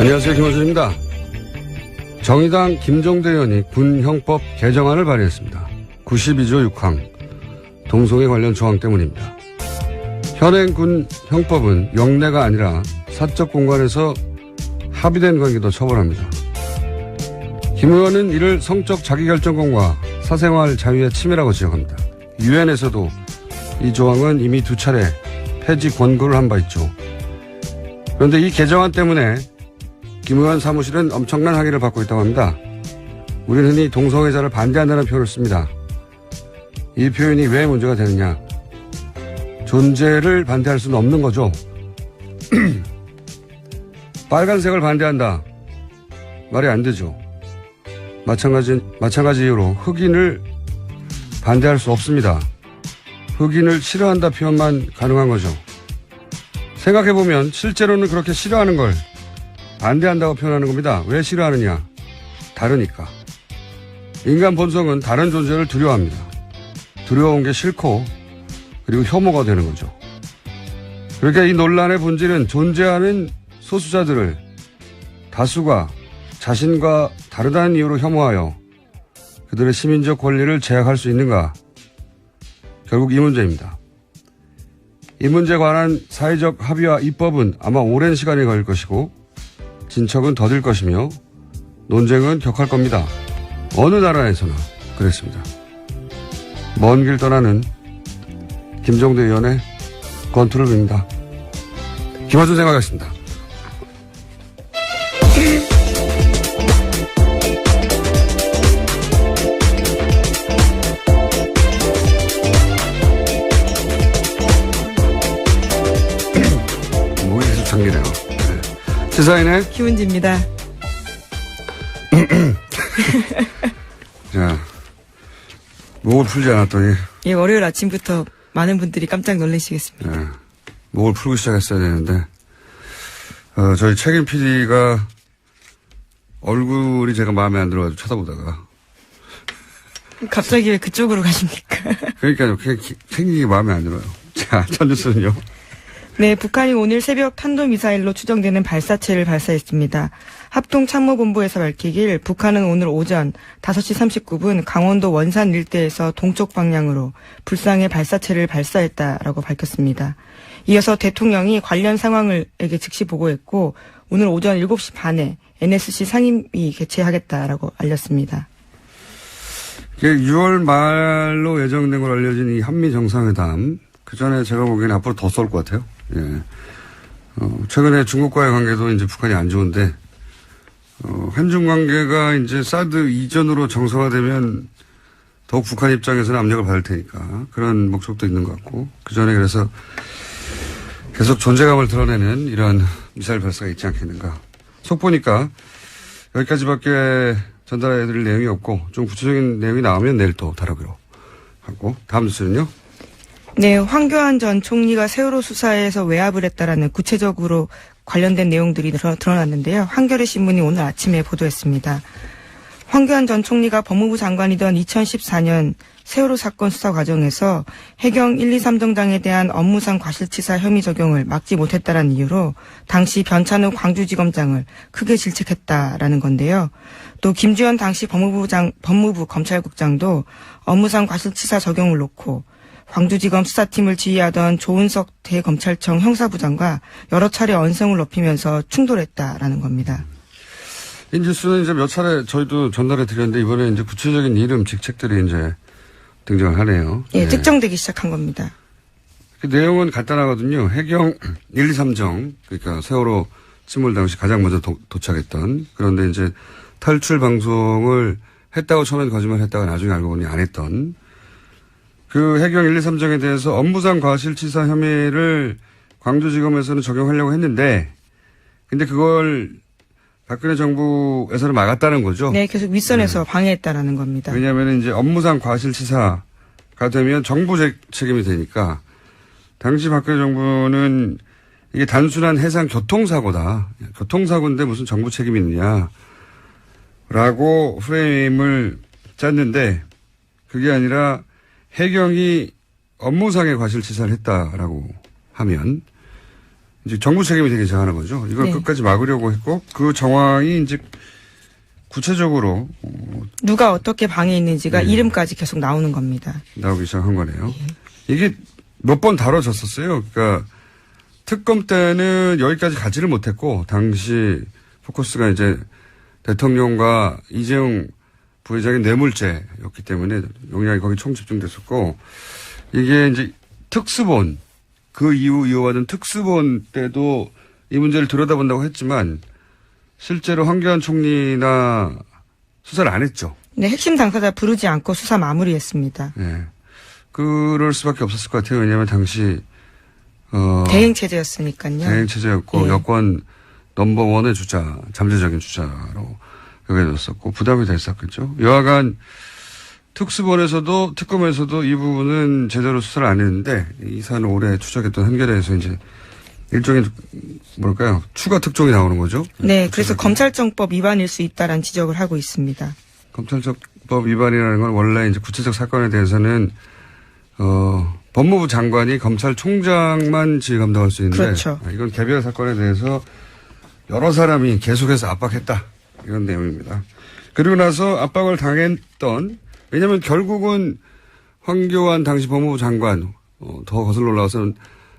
안녕하세요. 김호준입니다. 정의당 김종대 의원이 군형법 개정안을 발의했습니다. 92조 6항 동성애 관련 조항 때문입니다. 현행 군형법은 영내가 아니라 사적 공간에서 합의된 관계도 처벌합니다. 김 의원은 이를 성적 자기결정권과 사생활 자유의 침해라고 지적합니다. 유엔에서도 이 조항은 이미 2차례 폐지 권고를 한 바 있죠. 그런데 이 개정안 때문에 김 의원 사무실은 엄청난 항의를 받고 있다고 합니다. 우리는 흔히 동성애자를 반대한다는 표현을 씁니다. 이 표현이 왜 문제가 되느냐. 존재를 반대할 수는 없는 거죠. 빨간색을 반대한다. 말이 안 되죠. 마찬가지 이유로 흑인을 반대할 수 없습니다. 흑인을 싫어한다 표현만 가능한 거죠. 생각해보면 실제로는 그렇게 싫어하는 걸 반대한다고 표현하는 겁니다. 왜 싫어하느냐? 다르니까. 인간 본성은 다른 존재를 두려워합니다. 두려운 게 싫고 그리고 혐오가 되는 거죠. 그러니까 이 논란의 본질은 존재하는 소수자들을 다수가 자신과 다르다는 이유로 혐오하여 그들의 시민적 권리를 제약할 수 있는가? 결국 이 문제입니다. 이 문제에 관한 사회적 합의와 입법은 아마 오랜 시간이 걸릴 것이고 진척은 더딜 것이며 논쟁은 격할 겁니다. 어느 나라에서나 그랬습니다. 먼 길 떠나는 김종대 의원의 권투를 빕니다. 김호준 생각하겠습니다. 목이 계속 잠기네요. 시사인의 김은지입니다. 자, 목을 풀지 않았더니. 예, 월요일 아침부터 많은 분들이 깜짝 놀라시겠습니다. 네, 목을 풀고 시작했어야 되는데, 저희 책임 PD가 얼굴이 제가 마음에 안 들어가지고 쳐다보다가. 갑자기 왜 그쪽으로 가십니까? 그러니까요, 생긴 게 마음에 안 들어요. 자, 첫 뉴스는요. 네, 북한이 오늘 새벽 탄도미사일로 추정되는 발사체를 발사했습니다. 합동참모본부에서 밝히길 북한은 오늘 오전 5시 39분 강원도 원산 일대에서 동쪽 방향으로 불상의 발사체를 발사했다라고 밝혔습니다. 이어서 대통령이 관련 상황을에게 즉시 보고했고 오늘 오전 7시 반에 NSC 상임위 개최하겠다라고 알렸습니다. 6월 말로 예정된 걸 알려진 이 한미 정상회담, 그 전에 제가 보기에는 앞으로 더 쏠 것 같아요. 예. 최근에 중국과의 관계도 이제 북한이 안 좋은데, 한중 관계가 이제 사드 이전으로 정상화되면 더욱 북한 입장에서는 압력을 받을 테니까 그런 목적도 있는 것 같고, 그 전에 그래서 계속 존재감을 드러내는 이런 미사일 발사가 있지 않겠는가. 속 보니까 여기까지밖에 전달해 드릴 내용이 없고, 좀 구체적인 내용이 나오면 내일 또 다루기로 하고, 다음 뉴스는요? 네, 황교안 전 총리가 세월호 수사에서 외압을 했다라는 구체적으로 관련된 내용들이 드러났는데요. 한겨레 신문이 오늘 아침에 보도했습니다. 황교안 전 총리가 법무부 장관이던 2014년 세월호 사건 수사 과정에서 해경 1, 2, 3정장에 대한 업무상 과실치사 혐의 적용을 막지 못했다는 이유로 당시 변찬욱 광주지검장을 크게 질책했다라는 건데요. 또 김주현 당시 법무부 검찰국장도 업무상 과실치사 적용을 놓고 광주지검 수사팀을 지휘하던 조은석 대검찰청 형사부장과 여러 차례 언성을 높이면서 충돌했다라는 겁니다. 이 뉴스는 이제 몇 차례 저희도 전달해 드렸는데 이번에 이제 구체적인 이름, 직책들이 이제 등장을 하네요. 예, 네. 특정되기 시작한 겁니다. 그 내용은 간단하거든요. 해경 1, 2, 3정, 그러니까 세월호 침몰 당시 가장 먼저 도착했던, 그런데 이제 탈출 방송을 했다고 처음엔 거짓말했다가 나중에 알고 보니 안 했던 그 해경 1, 2, 3정에 대해서 업무상 과실치사 혐의를 광주지검에서는 적용하려고 했는데, 근데 그걸 박근혜 정부에서는 막았다는 거죠. 네, 계속 윗선에서 방해했다라는 겁니다. 왜냐하면 이제 업무상 과실치사가 되면 정부 책임이 되니까, 당시 박근혜 정부는 이게 단순한 해상 교통사고다. 교통사고인데 무슨 정부 책임이 있느냐라고 프레임을 짰는데, 그게 아니라 해경이 업무상의 과실치사를 했다라고 하면 이제 정부 책임이 되기 시작하는 거죠. 이걸 네. 끝까지 막으려고 했고 그 정황이 이제 구체적으로 누가 어떻게 방해했는지가 네. 이름까지 계속 나오는 겁니다. 나오기 시작한 거네요. 이게 몇 번 다뤄졌었어요. 그러니까 특검 때는 여기까지 가지를 못했고 당시 포커스가 이제 대통령과 이재용 부회장의 뇌물죄였기 때문에 용량이 거기 총 집중됐었고 이게 이제 특수본 그 이후 이어받은 특수본 때도 이 문제를 들여다본다고 했지만 실제로 황교안 총리나 수사를 안 했죠. 네, 핵심 당사자 부르지 않고 수사 마무리했습니다. 네. 그럴 수밖에 없었을 것 같아요. 왜냐하면 당시 대행 체제였으니까요. 대행 체제였고 예. 여권 넘버원의 주자, 잠재적인 주자로 여겨졌었고 부담이 됐었겠죠. 여하간 특수본에서도 특검에서도 이 부분은 제대로 수사를 안 했는데 이 사안을 오래 추적했던 한겨레에서 이제 일종의 뭘까요? 추가 특종이 나오는 거죠. 네, 그래서 검찰청법 위반일 수 있다라는 지적을 하고 있습니다. 검찰청법 위반이라는 건 원래 이제 구체적 사건에 대해서는 법무부 장관이 검찰총장만 지휘 감독할 수 있는데 그렇죠. 이건 개별 사건에 대해서 여러 사람이 계속해서 압박했다. 이런 내용입니다. 그리고 나서 압박을 당했던 왜냐하면 결국은 황교안 당시 법무부 장관 더 거슬러 올라가서는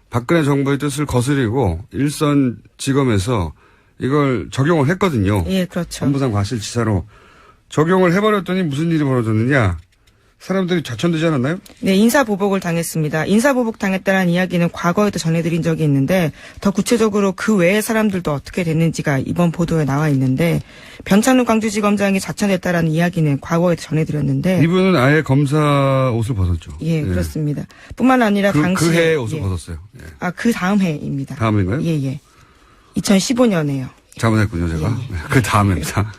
박근혜 정부의 뜻을 거스리고 일선지검에서 이걸 적용을 했거든요. 예, 그렇죠. 법무상 과실치사로 적용을 해버렸더니 무슨 일이 벌어졌느냐. 사람들이 좌천되지 않았나요? 네, 인사보복을 당했습니다. 인사보복 당했다는 이야기는 과거에도 전해드린 적이 있는데 더 구체적으로 그 외의 사람들도 어떻게 됐는지가 이번 보도에 나와 있는데 변찬우 광주지검장이 좌천됐다라는 이야기는 과거에도 전해드렸는데 이분은 아예 검사 옷을 벗었죠. 예, 그렇습니다. 뿐만 아니라 당시에 그 해에 옷을 예. 벗었어요. 예. 아, 그 다음 해입니다. 다음인가요? 예, 예. 2015년에요. 잘못했군요, 제가. 네, 그 다음입니다.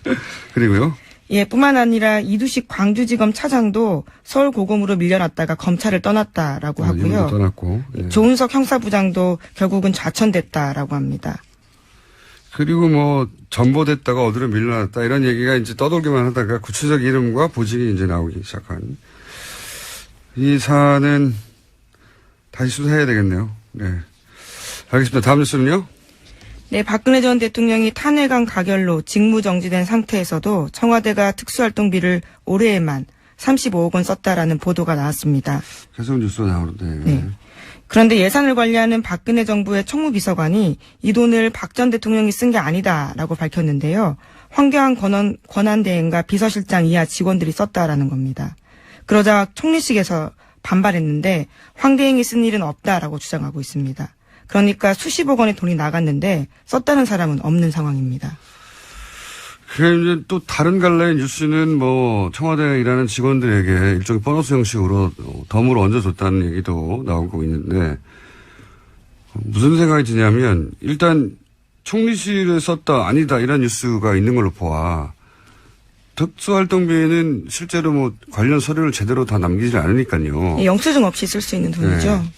그리고요. 예, 뿐만 아니라 이두식 광주지검 차장도 서울고검으로 밀려났다가 검찰을 떠났다라고 하고요. 이분도 떠났고. 예. 조은석 형사부장도 결국은 좌천됐다라고 합니다. 그리고 뭐 전보됐다가 어디로 밀려났다 이런 얘기가 이제 떠돌기만 하다가 구체적 이름과 보직이 이제 나오기 시작한 이 사안은 다시 수사해야 되겠네요. 네. 알겠습니다. 다음 뉴스는요. 네, 박근혜 전 대통령이 탄핵안 가결로 직무정지된 상태에서도 청와대가 특수활동비를 올해에만 35억 원 썼다라는 보도가 나왔습니다. 계속 뉴스가 나오는데. 네. 그런데 예산을 관리하는 박근혜 정부의 총무비서관이 이 돈을 박 전 대통령이 쓴 게 아니다라고 밝혔는데요. 황교안 권한대행과 비서실장 이하 직원들이 썼다라는 겁니다. 그러자 총리실에서 반발했는데 황 대행이 쓴 일은 없다라고 주장하고 있습니다. 그러니까 수십억 원의 돈이 나갔는데 썼다는 사람은 없는 상황입니다. 그래 이제 또 다른 갈래의 뉴스는 뭐 청와대에 일하는 직원들에게 일종의 보너스 형식으로 덤으로 얹어줬다는 얘기도 나오고 있는데 무슨 생각이 드냐면 일단 총리실에 썼다 아니다 이런 뉴스가 있는 걸로 보아 특수활동비는 실제로 뭐 관련 서류를 제대로 다 남기지 않으니까요. 영수증 없이 쓸 수 있는 돈이죠. 네.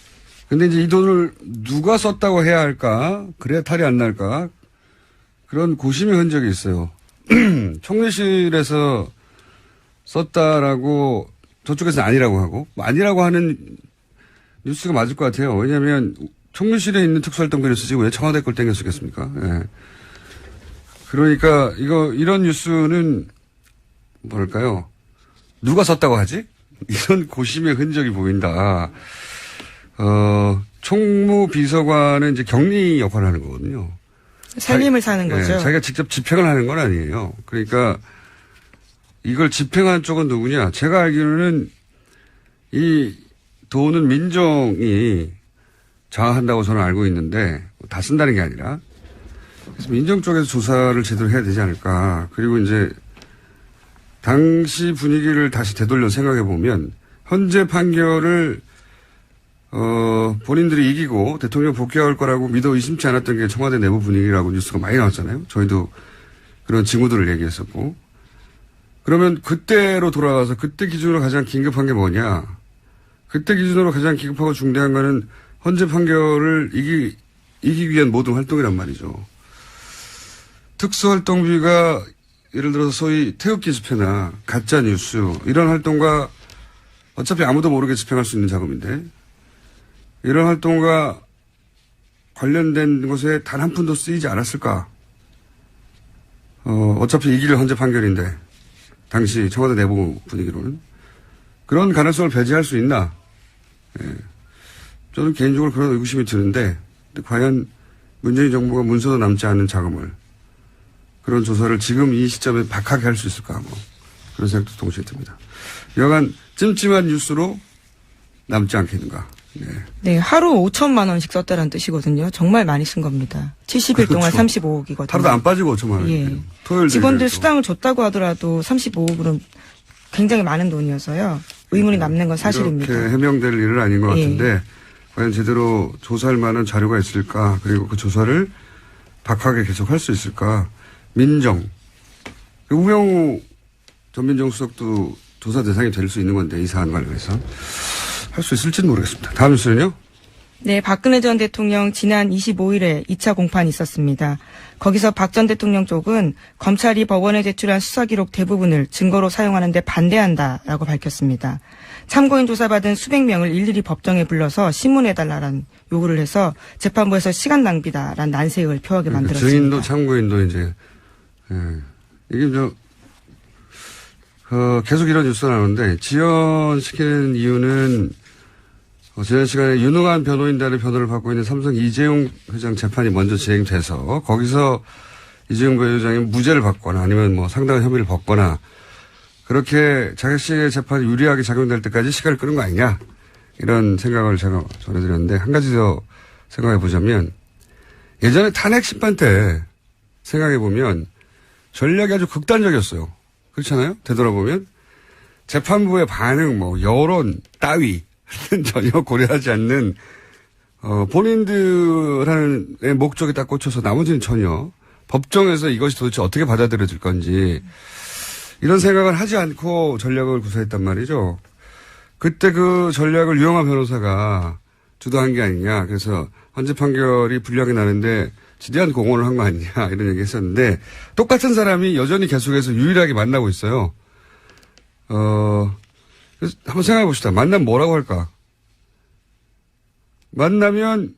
근데 이제 이 돈을 누가 썼다고 해야 할까? 그래야 탈이 안 날까? 그런 고심의 흔적이 있어요. 총리실에서 썼다라고 저쪽에서는 아니라고 하고 아니라고 하는 뉴스가 맞을 것 같아요. 왜냐하면 총리실에 있는 특수활동비를 쓰지 왜 청와대 걸 땡겨 쓰겠습니까? 예. 그러니까 이런 뉴스는 뭐랄까요? 누가 썼다고 하지? 이런 고심의 흔적이 보인다. 총무비서관은 이제 격리 역할을 하는 거거든요. 살림을 사는 거죠. 네, 자기가 직접 집행을 하는 건 아니에요. 그러니까 이걸 집행한 쪽은 누구냐? 제가 알기로는 이 돈은 민정이 장악한다고 저는 알고 있는데 다 쓴다는 게 아니라 그래서 민정 쪽에서 조사를 제대로 해야 되지 않을까. 그리고 이제 당시 분위기를 다시 되돌려 생각해 보면 현재 판결을 본인들이 이기고 대통령 복귀할 거라고 믿어 의심치 않았던 게 청와대 내부 분위기라고 뉴스가 많이 나왔잖아요. 저희도 그런 징후들을 얘기했었고. 그러면 그때로 돌아가서 그때 기준으로 가장 긴급한 게 뭐냐. 그때 기준으로 가장 긴급하고 중대한 거는 현재 판결을 이기기 위한 모든 활동이란 말이죠. 특수활동비가 예를 들어서 소위 태극기 집회나 가짜뉴스 이런 활동과 어차피 아무도 모르게 집행할 수 있는 작업인데 이런 활동과 관련된 것에 단 한 푼도 쓰이지 않았을까? 어차피 이길 헌재 판결인데, 당시 청와대 내부 분위기로는. 그런 가능성을 배제할 수 있나? 예. 저는 개인적으로 그런 의구심이 드는데, 과연 문재인 정부가 문서도 남지 않은 자금을, 그런 조사를 지금 이 시점에 박하게 할 수 있을까? 뭐, 그런 생각도 동시에 듭니다. 여간 찜찜한 뉴스로 남지 않겠는가? 네. 네, 하루 5천만 원씩 썼다는 뜻이거든요. 정말 많이 쓴 겁니다. 70일 동안 그렇죠. 35억이거든요. 하루도 안 빠지고 5천만 원. 예. 토요일 직원들 수당을 줬다고 하더라도 35억은 굉장히 많은 돈이어서요. 의문이 남는 건 사실입니다. 이렇게 해명될 일은 아닌 것 예. 같은데 과연 제대로 조사할 만한 자료가 있을까? 그리고 그 조사를 박하게 계속할 수 있을까? 민정. 우병우 전 민정수석도 조사 대상이 될 수 있는 건데 이 사안 관련해서 할 수 있을지는 모르겠습니다. 다음 뉴스는요? 네, 박근혜 전 대통령 지난 25일에 2차 공판이 있었습니다. 거기서 박 전 대통령 쪽은 검찰이 법원에 제출한 수사기록 대부분을 증거로 사용하는 데 반대한다라고 밝혔습니다. 참고인 조사받은 수백 명을 일일이 법정에 불러서 신문해달라는 요구를 해서 재판부에서 시간 낭비다라는 난색을 표하게 만들었습니다. 증인도 참고인도 이제 이게 계속 이런 뉴스가 나오는데 지연시키는 이유는 지난 시간에 유능한 변호인단의 변호를 받고 있는 삼성 이재용 회장 재판이 먼저 진행돼서 거기서 이재용 부회장이 무죄를 받거나 아니면 뭐 상당한 혐의를 벗거나 그렇게 자객식의 재판이 유리하게 작용될 때까지 시간을 끄는 거 아니냐 이런 생각을 제가 전해드렸는데 한 가지 더 생각해 보자면 예전에 탄핵 심판 때 생각해 보면 전략이 아주 극단적이었어요. 그렇잖아요? 되돌아보면 재판부의 반응, 뭐 여론 따위 전혀 고려하지 않는 본인들의 목적에 딱 꽂혀서 나머지는 전혀 법정에서 이것이 도대체 어떻게 받아들여질 건지 이런 생각을 하지 않고 전략을 구사했단 말이죠. 그때 그 전략을 유영하 변호사가 주도한 게 아니냐. 그래서 헌재 판결이 불리하게 나는데 지대한 공헌을 한 거 아니냐 이런 얘기 했었는데 똑같은 사람이 여전히 계속해서 유일하게 만나고 있어요. 그래서 한번 생각해 봅시다. 만나면 뭐라고 할까? 만나면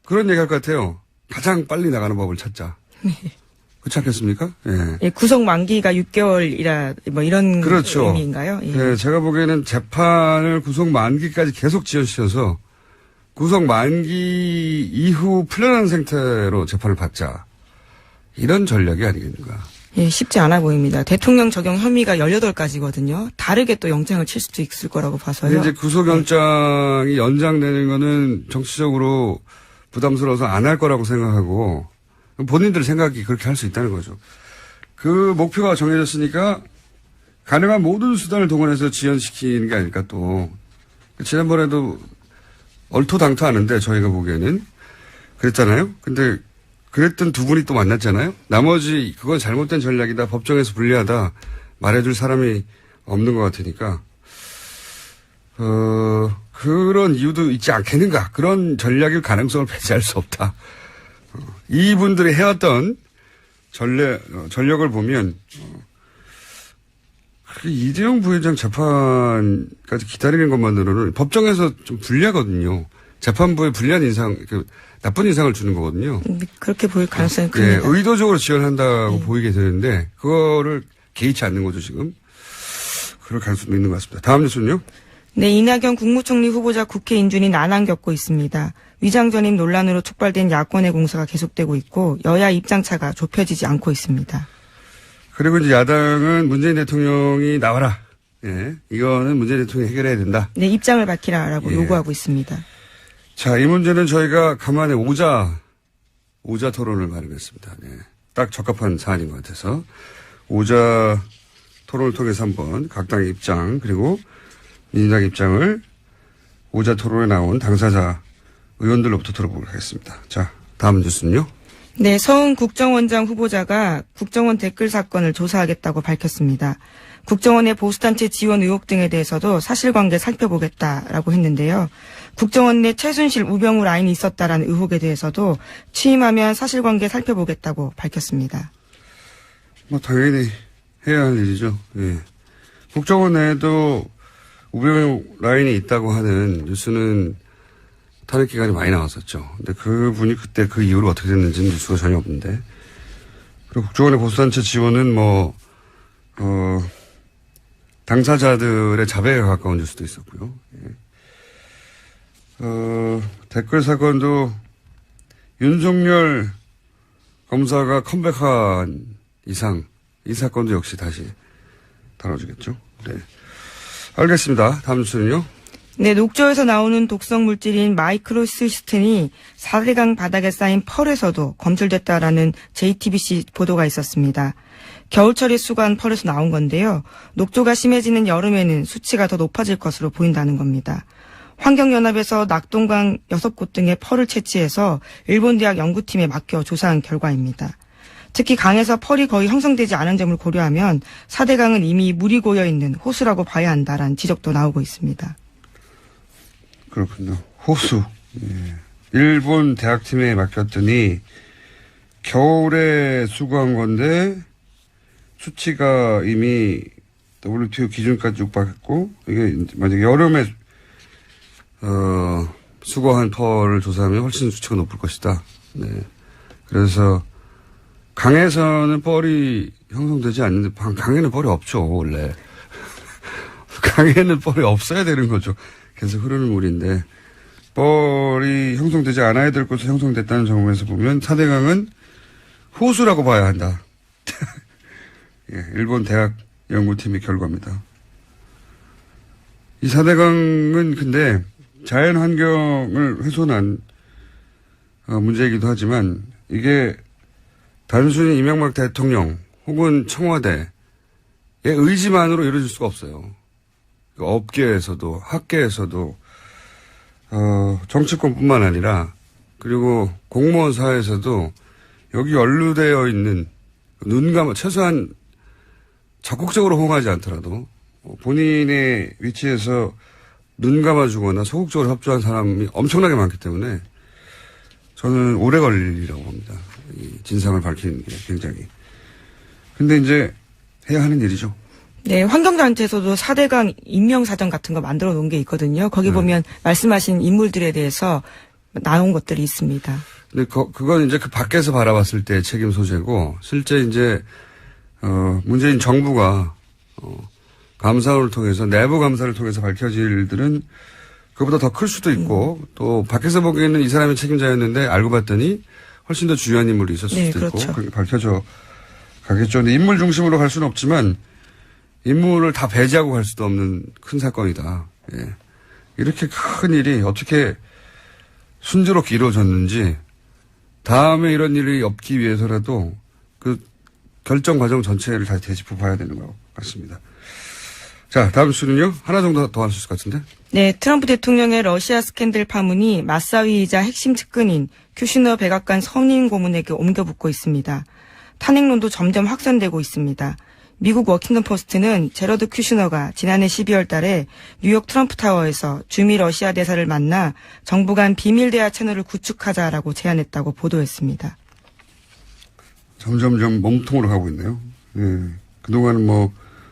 그런 얘기 할 것 같아요. 가장 빨리 나가는 법을 찾자. 네. 그렇지 않겠습니까? 예. 예, 구속 만기가 6개월이라 뭐 이런 그렇죠. 의미인가요? 예. 네, 제가 보기에는 재판을 구속 만기까지 계속 지연시켜서 구속 만기 이후 풀려난 상태로 재판을 받자. 이런 전략이 아니겠는가. 예, 쉽지 않아 보입니다. 대통령 적용 혐의가 18가지거든요. 다르게 또 영장을 칠 수도 있을 거라고 봐서요. 근데 이제 구속영장이 연장되는 거는 정치적으로 부담스러워서 안 할 거라고 생각하고 본인들 생각이 그렇게 할 수 있다는 거죠. 그 목표가 정해졌으니까 가능한 모든 수단을 동원해서 지연시키는 게 아닐까 또. 지난번에도 얼토당토하는데 저희가 보기에는 그랬잖아요. 근데 그랬던 두 분이 또 만났잖아요. 나머지 그건 잘못된 전략이다. 법정에서 불리하다. 말해줄 사람이 없는 것 같으니까 그런 이유도 있지 않겠는가. 그런 전략일 가능성을 배제할 수 없다. 이분들이 해왔던 전력을 보면 이재용 부회장 재판까지 기다리는 것만으로는 법정에서 좀 불리하거든요. 재판부에 불리한 인상, 나쁜 인상을 주는 거거든요. 그렇게 보일 가능성이 예, 큽니다. 의도적으로 지원한다고 보이게 되는데 그거를 개의치 않는 거죠 지금. 그럴 가능성도 있는 것 같습니다. 다음 뉴스는요. 네, 이낙연 국무총리 후보자 국회 인준이 난항 겪고 있습니다. 위장 전입 논란으로 촉발된 야권의 공세가 계속되고 있고 여야 입장차가 좁혀지지 않고 있습니다. 그리고 이제 야당은 문재인 대통령이 나와라. 예, 이거는 문재인 대통령이 해결해야 된다. 네, 입장을 밝히라라고 예. 요구하고 있습니다. 자, 이 문제는 저희가 간만에 오자 토론을 마련했습니다. 네. 딱 적합한 사안인 것 같아서 오자 토론을 통해서 한번 각 당의 입장 그리고 민주당 입장을 오자 토론에 나온 당사자 의원들로부터 들어보도록 하겠습니다. 자, 다음 뉴스는요. 네, 서훈 국정원장 후보자가 국정원 댓글 사건을 조사하겠다고 밝혔습니다. 국정원의 보수단체 지원 의혹 등에 대해서도 사실관계 살펴보겠다라고 했는데요. 국정원 내 최순실 우병우 라인이 있었다라는 의혹에 대해서도 취임하면 사실관계 살펴보겠다고 밝혔습니다. 뭐 당연히 해야 할 일이죠. 예. 국정원 내에도 우병우 라인이 있다고 하는 뉴스는 탄핵 기간이 많이 나왔었죠. 근데 그분이 그때 그 이후로 어떻게 됐는지는 뉴스가 전혀 없는데. 그리고 국정원의 보수단체 지원은 당사자들의 자백에 가까운 뉴스도 있었고요. 예. 댓글 사건도 윤석열 검사가 컴백한 이상 이 사건도 역시 다시 다뤄주겠죠. 네. 알겠습니다. 다음 뉴스는요. 네, 녹조에서 나오는 독성 물질인 마이크로시스틴이 4대강 바닥에 쌓인 펄에서도 검출됐다라는 JTBC 보도가 있었습니다. 겨울철에 수거한 펄에서 나온 건데요. 녹조가 심해지는 여름에는 수치가 더 높아질 것으로 보인다는 겁니다. 환경연합에서 낙동강 6곳 등의 펄을 채취해서 일본 대학 연구팀에 맡겨 조사한 결과입니다. 특히 강에서 펄이 거의 형성되지 않은 점을 고려하면 4대강은 이미 물이 고여있는 호수라고 봐야 한다라는 지적도 나오고 있습니다. 그렇군요. 호수. 예. 일본 대학팀에 맡겼더니 겨울에 수거한 건데 수치가 이미 WTO 기준까지 육박했고 이게 만약에 여름에 수거한 펄을 조사하면 훨씬 수치가 높을 것이다. 네. 그래서 강에서는 펄이 형성되지 않는데 강에는 펄이 없죠 원래. 강에는 펄이 없어야 되는 거죠. 계속 흐르는 물인데 뻘이 형성되지 않아야 될 곳에 형성됐다는 점에서 보면 4대강은 호수라고 봐야 한다. 예, 일본 대학 연구팀의 결과입니다. 이 4대강은 근데 자연 환경을 훼손한 문제이기도 하지만 이게 단순히 이명박 대통령 혹은 청와대의 의지만으로 이루어질 수가 없어요. 업계에서도 학계에서도 정치권뿐만 아니라 그리고 공무원 사회에서도 여기 연루되어 있는 최소한 적극적으로 호응하지 않더라도 본인의 위치에서 눈 감아주거나 소극적으로 협조한 사람이 엄청나게 많기 때문에 저는 오래 걸릴 일이라고 봅니다. 이 진상을 밝히는 게 굉장히. 근데 이제 해야 하는 일이죠. 네, 환경단체에서도 4대강 인명사전 같은 거 만들어 놓은 게 있거든요. 거기 보면 말씀하신 인물들에 대해서 나온 것들이 있습니다. 근데 그건 이제 그 밖에서 바라봤을 때 책임 소재고 실제 이제 문재인 정부가 감사를 통해서 내부 감사를 통해서 밝혀질 일들은 그보다 더 클 수도 있고 또 밖에서 보기에는 이 사람이 책임자였는데 알고 봤더니 훨씬 더 중요한 인물이 있었을 네, 수도 그렇죠. 있고 그렇게 밝혀져 가겠죠. 근데 인물 중심으로 갈 수는 없지만 인물을 다 배제하고 갈 수도 없는 큰 사건이다. 예. 이렇게 큰 일이 어떻게 순조롭게 이루어졌는지 다음에 이런 일이 없기 위해서라도 그 결정 과정 전체를 다시 되짚어 봐야 되는 것 같습니다. 자, 다음 수는요. 하나 정도 더 할 수 있을 것 같은데. 네, 트럼프 대통령의 러시아 스캔들 파문이 맞사위이자 핵심 측근인 큐시너 백악관 선임 고문에게 옮겨붙고 있습니다. 탄핵론도 점점 확산되고 있습니다. 미국 워킹턴 포스트는 제러드 큐시너가 지난해 12월 달에 뉴욕 트럼프 타워에서 주미 러시아 대사를 만나 정부 간 비밀 대화 채널을 구축하자라고 제안했다고 보도했습니다. 점점점 몸통으로 가고 있네요. 예. 그동안은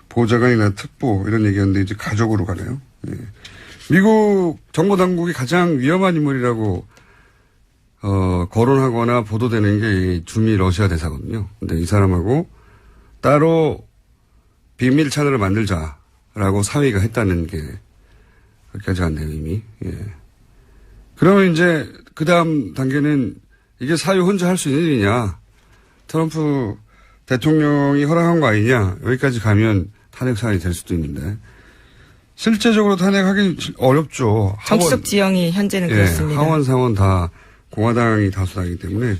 보좌관이나 특보 이런 얘기였는데 이제 가족으로 가네요. 예. 미국 정보 당국이 가장 위험한 인물이라고 거론하거나 보도되는 게 이 주미 러시아 대사거든요. 근데 이 사람하고 따로 비밀 채널을 만들자라고 사위가 했다는 게 그렇게까지 않네요, 이미. 예. 그러면 이제 그 다음 단계는 이게 사위 혼자 할 수 있는 일이냐. 트럼프 대통령이 허락한 거 아니냐. 여기까지 가면 탄핵 사안이 될 수도 있는데. 실제적으로 탄핵하기 어렵죠. 정치적 지형이 현재는 그렇습니다. 하원, 상원 다 공화당이 다수당이기 때문에.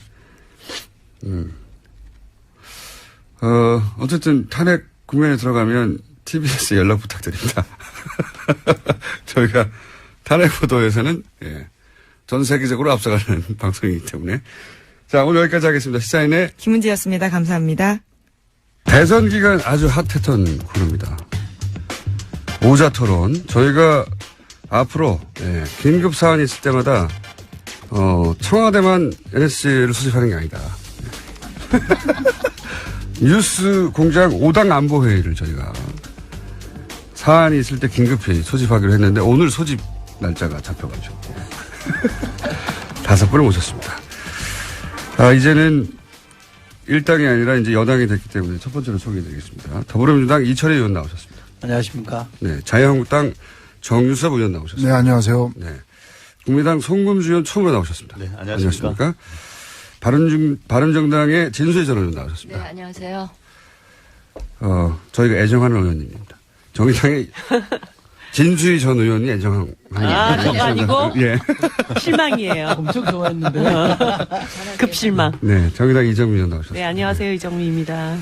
어쨌든 탄핵 국면에 들어가면 TBS 연락 부탁드립니다. 저희가 탄핵 보도에서는 전 세계적으로 앞서가는 방송이기 때문에. 자, 오늘 여기까지 하겠습니다. 시사인의 김은지였습니다. 감사합니다. 대선 기간 아주 핫했던 코너입니다. 오자토론. 저희가 앞으로 긴급 사안이 있을 때마다 청와대만 NSC를 수집하는 게 아니다. 뉴스 공장 5당 안보회의를 저희가 사안이 있을 때 긴급히 소집하기로 했는데 오늘 소집 날짜가 잡혀가지고 5분을 모셨습니다. 이제는 일당이 아니라 이제 여당이 됐기 때문에 첫 번째로 소개해드리겠습니다. 더불어민주당 이철희 의원 나오셨습니다. 안녕하십니까. 네. 자유한국당 정유섭 의원 나오셨습니다. 네, 안녕하세요. 네. 국민의당 송금주 의원 처음으로 나오셨습니다. 네, 안녕하십니까. 바른정당의 진수희 전 의원 나오셨습니다. 네, 안녕하세요. 저희가 애정하는 의원님입니다. 정의당의 진수희 전 의원이 애정하는. 저거 아니고? 예. 실망이에요. 엄청 좋아했는데. 급실망. 네. 정의당 이정미 의원 나오셨습니다. 네, 안녕하세요. 이정미입니다.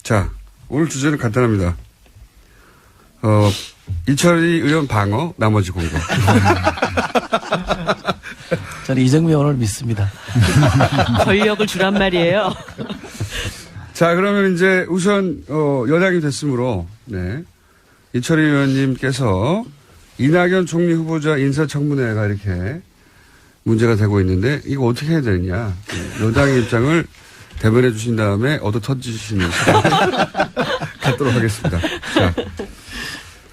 자, 오늘 주제는 간단합니다. 이철희 의원 방어, 나머지 공격. 저는 이정미 의원을 믿습니다. 권력을 주란 말이에요. 자, 그러면 이제 우선, 여당이 됐으므로, 네. 이철희 의원님께서 이낙연 총리 후보자 인사청문회가 이렇게 문제가 되고 있는데, 이거 어떻게 해야 되느냐. 여당의 입장을 대변해 주신 다음에 얻어 터지시는 시간 갖도록 하겠습니다. 자.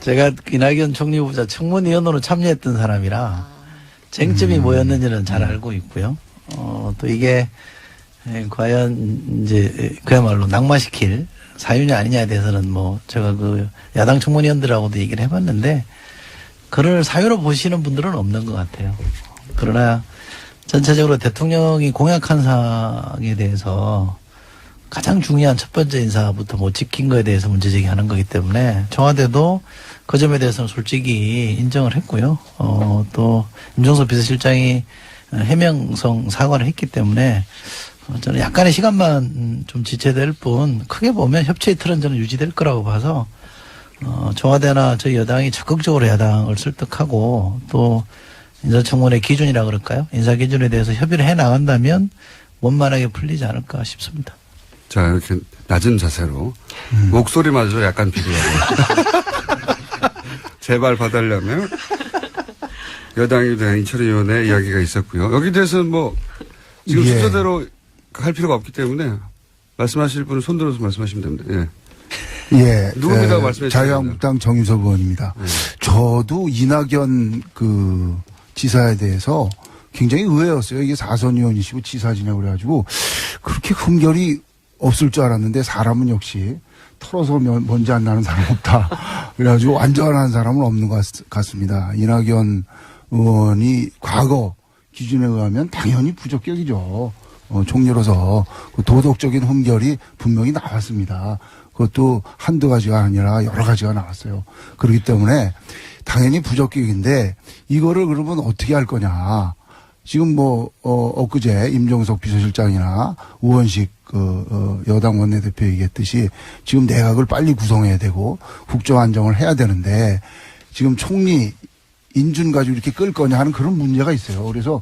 제가 이낙연 총리 후보자 청문위원으로 참여했던 사람이라 쟁점이 뭐였는지는 잘 알고 있고요. 또 이게 과연 이제 그야말로 낙마시킬 사유냐 아니냐에 대해서는 뭐 제가 그 야당 청문위원들하고도 얘기를 해봤는데 그를 사유로 보시는 분들은 없는 것 같아요. 그러나 전체적으로 대통령이 공약한 사항에 대해서 가장 중요한 첫 번째 인사부터 못 지킨 거에 대해서 문제제기하는 거기 때문에 청와대도 그 점에 대해서는 솔직히 인정을 했고요. 또 임종석 비서실장이 해명성 사과를 했기 때문에 저는 약간의 시간만 좀 지체될 뿐 크게 보면 협치의 틀은 저는 유지될 거라고 봐서 청와대나 저희 여당이 적극적으로 야당을 설득하고 또 인사청문회 기준이라 그럴까요? 인사 기준에 대해서 협의를 해 나간다면 원만하게 풀리지 않을까 싶습니다. 자, 이렇게 낮은 자세로 목소리마저 약간 비교하고 제발 봐달라면 여당에 대한 이철희 의원의 이야기가 있었고요. 여기 대해서는 뭐 지금 예. 순서대로 할 필요가 없기 때문에 말씀하실 분은 손들어서 말씀하시면 됩니다. 예. 예. 누굽니다? 말씀해 주세요. 자유한국당 정유섭 의원입니다. 저도 이낙연 그 지사에 대해서 굉장히 의외였어요. 이게 4선 의원이시고 지사지냐고 그래가지고 그렇게 흠결이 없을 줄 알았는데 사람은 역시 털어서 먼지 안 나는 사람 없다. 그래가지고 완전한 사람은 없는 것 같습니다. 이낙연 의원이 과거 기준에 의하면 당연히 부적격이죠. 총리로서 그 도덕적인 흠결이 분명히 나왔습니다. 그것도 한두 가지가 아니라 여러 가지가 나왔어요. 그렇기 때문에 당연히 부적격인데 이거를 그러면 어떻게 할 거냐. 지금 뭐 엊그제 임종석 비서실장이나 우원식 여당 원내대표 얘기했듯이 지금 내각을 빨리 구성해야 되고 국정 안정을 해야 되는데 지금 총리 인준 가지고 이렇게 끌 거냐 하는 그런 문제가 있어요. 그래서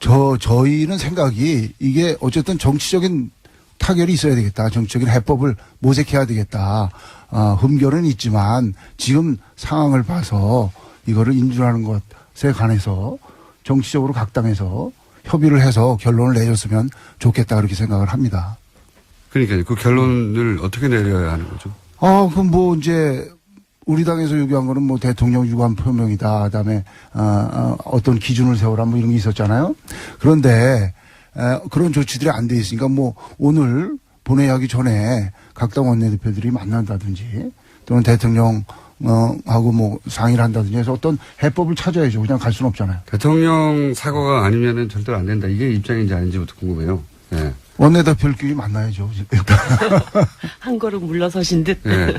저희는 생각이 이게 어쨌든 정치적인 타결이 있어야 되겠다. 정치적인 해법을 모색해야 되겠다. 흠결은 있지만 지금 상황을 봐서 이거를 인준하는 것에 관해서 정치적으로 각 당에서 협의를 해서 결론을 내줬으면 좋겠다 그렇게 생각을 합니다. 그러니까요. 그 결론을 어떻게 내려야 하는 거죠? 그럼 뭐 이제 우리 당에서 요구한 거는 뭐 대통령 유감 표명이다. 그다음에 어떤 기준을 세워라 뭐 이런 게 있었잖아요. 그런데 그런 조치들이 안 돼 있으니까 뭐 오늘 본회의하기 전에 각 당 원내대표들이 만난다든지 또는 대통령 하고 뭐 상의를 한다든지 해서 어떤 해법을 찾아야죠. 그냥 갈 수는 없잖아요. 대통령 사과가 아니면은 절대로 안 된다. 이게 입장인지 아닌지부터 궁금해요. 예. 원내대표끼리 만나야죠. 일단. 한 걸음 물러서신 듯. 예.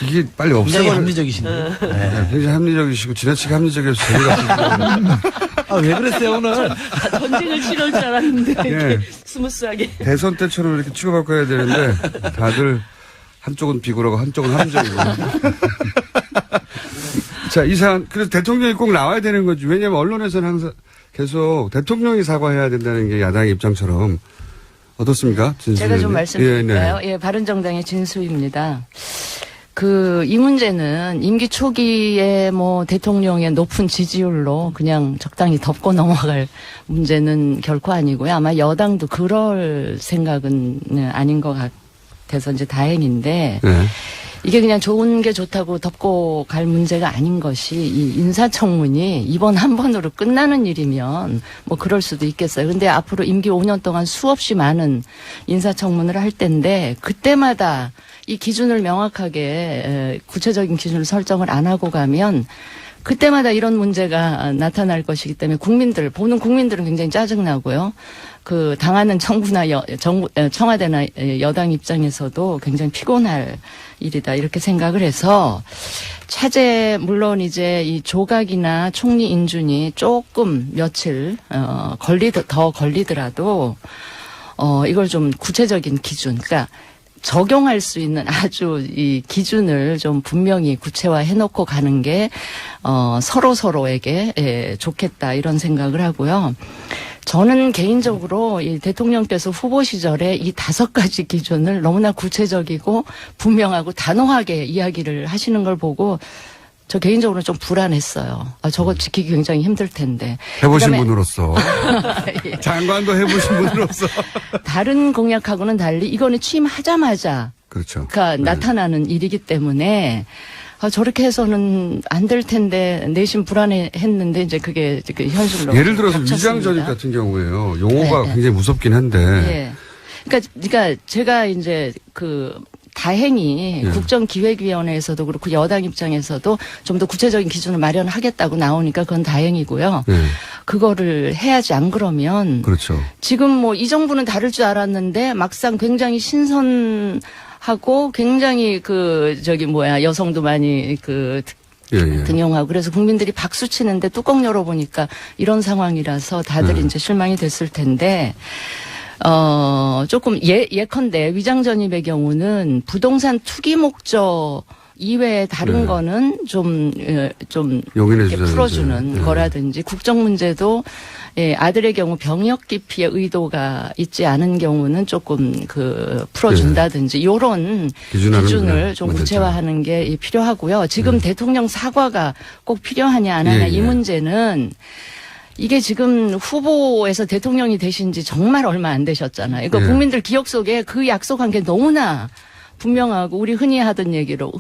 이게 빨리 굉장히 없애버려. 합리적이신데요. 네. 굉장히 합리적이시고 지나치게 합리적이어서 재미가 왜 그랬어요 오늘? 전쟁을 치러올 줄 알았는데 이렇게 예. 스무스하게. 대선 때처럼 이렇게 치고받고 해야 되는데 다들 한쪽은 비굴하고 한쪽은 합리적이고. 자, 이 사안, 그래서 대통령이 꼭 나와야 되는 거지. 왜냐하면 언론에서는 항상 계속 대통령이 사과해야 된다는 게 야당의 입장처럼. 어떻습니까? 제가 좀 말씀드릴까요? 네. 예, 바른정당의 진수입니다. 이 문제는 임기 초기에 뭐 대통령의 높은 지지율로 그냥 적당히 덮고 넘어갈 문제는 결코 아니고요. 아마 여당도 그럴 생각은 아닌 것 같아서 이제 다행인데. 네. 이게 그냥 좋은 게 좋다고 덮고 갈 문제가 아닌 것이 이 인사청문이 이번 한 번으로 끝나는 일이면 뭐 그럴 수도 있겠어요. 근데 앞으로 임기 5년 동안 수없이 많은 인사청문을 할 텐데 그때마다 이 기준을 명확하게 구체적인 기준을 설정을 안 하고 가면 그때마다 이런 문제가 나타날 것이기 때문에 보는 국민들은 굉장히 짜증나고요. 그 당하는 정부나 청와대나 여당 입장에서도 굉장히 피곤할 일이다 이렇게 생각을 해서 차제 물론 이제 이 조각이나 총리 인준이 조금 며칠 더 걸리더라도 이걸 좀 구체적인 기준 그러니까 적용할 수 있는 아주 이 기준을 좀 분명히 구체화해 놓고 가는 게 서로에게 좋겠다 이런 생각을 하고요. 저는 개인적으로 이 대통령께서 후보 시절에 이 5가지 기준을 너무나 구체적이고 분명하고 단호하게 이야기를 하시는 걸 보고 저 개인적으로 좀 불안했어요. 저거 지키기 굉장히 힘들 텐데. 해보신 그다음에 분으로서. 예. 장관도 해보신 분으로서. 다른 공약하고는 달리 이거는 취임하자마자 그렇죠. 나타나는 일이기 때문에 저렇게 해서는 안 될 텐데 내심 불안했는데 이제 그게 그 현실로 예를 들어서 겹쳤습니다. 위장전입 같은 경우에요. 용어가 네. 굉장히 무섭긴 한데. 예. 그러니까 제가 이제 다행히 예. 국정기획위원회에서도 그렇고 여당 입장에서도 좀 더 구체적인 기준을 마련하겠다고 나오니까 그건 다행이고요. 네. 그거를 해야지 안 그러면 그렇죠. 지금 뭐 이 정부는 다를 줄 알았는데 막상 굉장히 신선하고 굉장히 여성도 많이 예. 등용하고 그래서 국민들이 박수 치는데 뚜껑 열어보니까 이런 상황이라서 다들 이제 실망이 됐을 텐데 조금 예컨대 위장전입의 경우는 부동산 투기 목적 이외에 다른 네. 거는 좀 용인해 이렇게 주자든지. 풀어주는 네. 거라든지 국정 문제도 아들의 경우 병역 기피의 의도가 있지 않은 경우는 조금 풀어준다든지 이런 기준하는 기준을 좀 문제죠. 구체화하는 게 필요하고요. 지금 대통령 사과가 꼭 필요하냐 안 하냐 예, 이 예. 문제는 이게 지금 후보에서 대통령이 되신 지 정말 얼마 안 되셨잖아요. 그러니까 예. 국민들 기억 속에 그 약속한 게 너무나 분명하고 우리 흔히 하는 얘기로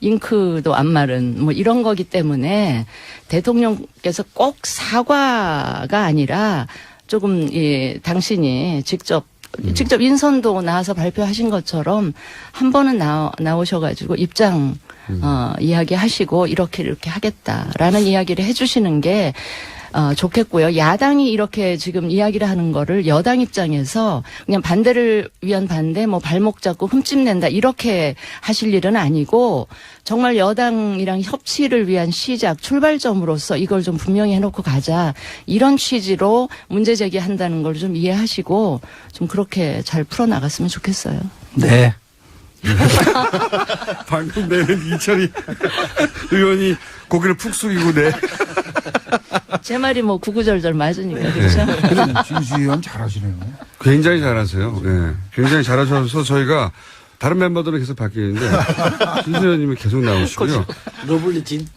잉크도 안 마른 뭐 이런 거기 때문에 대통령께서 꼭 사과가 아니라 조금 당신이 직접 인선도 나와서 발표하신 것처럼 한 번은 나오셔가지고 입장 이야기하시고 이렇게 하겠다라는 이야기를 해주시는 게 좋겠고요. 야당이 이렇게 지금 이야기를 하는 거를 여당 입장에서 그냥 반대를 위한 반대, 뭐 발목 잡고 흠집낸다 이렇게 하실 일은 아니고 정말 여당이랑 협치를 위한 시작, 출발점으로서 이걸 좀 분명히 해놓고 가자 이런 취지로 문제 제기한다는 걸 좀 이해하시고 좀 그렇게 잘 풀어나갔으면 좋겠어요. 네. 방금 내는 이철이 의원이 고개를 푹 숙이고 네. 제 말이 뭐 구구절절 맞으니까 그렇죠. 진수 의원 잘하시네요. 굉장히 잘하세요. 네. 굉장히 잘하셔서 저희가 다른 멤버들은 계속 바뀌는데 진수 의원님이 계속 나오시고요. 러블리진.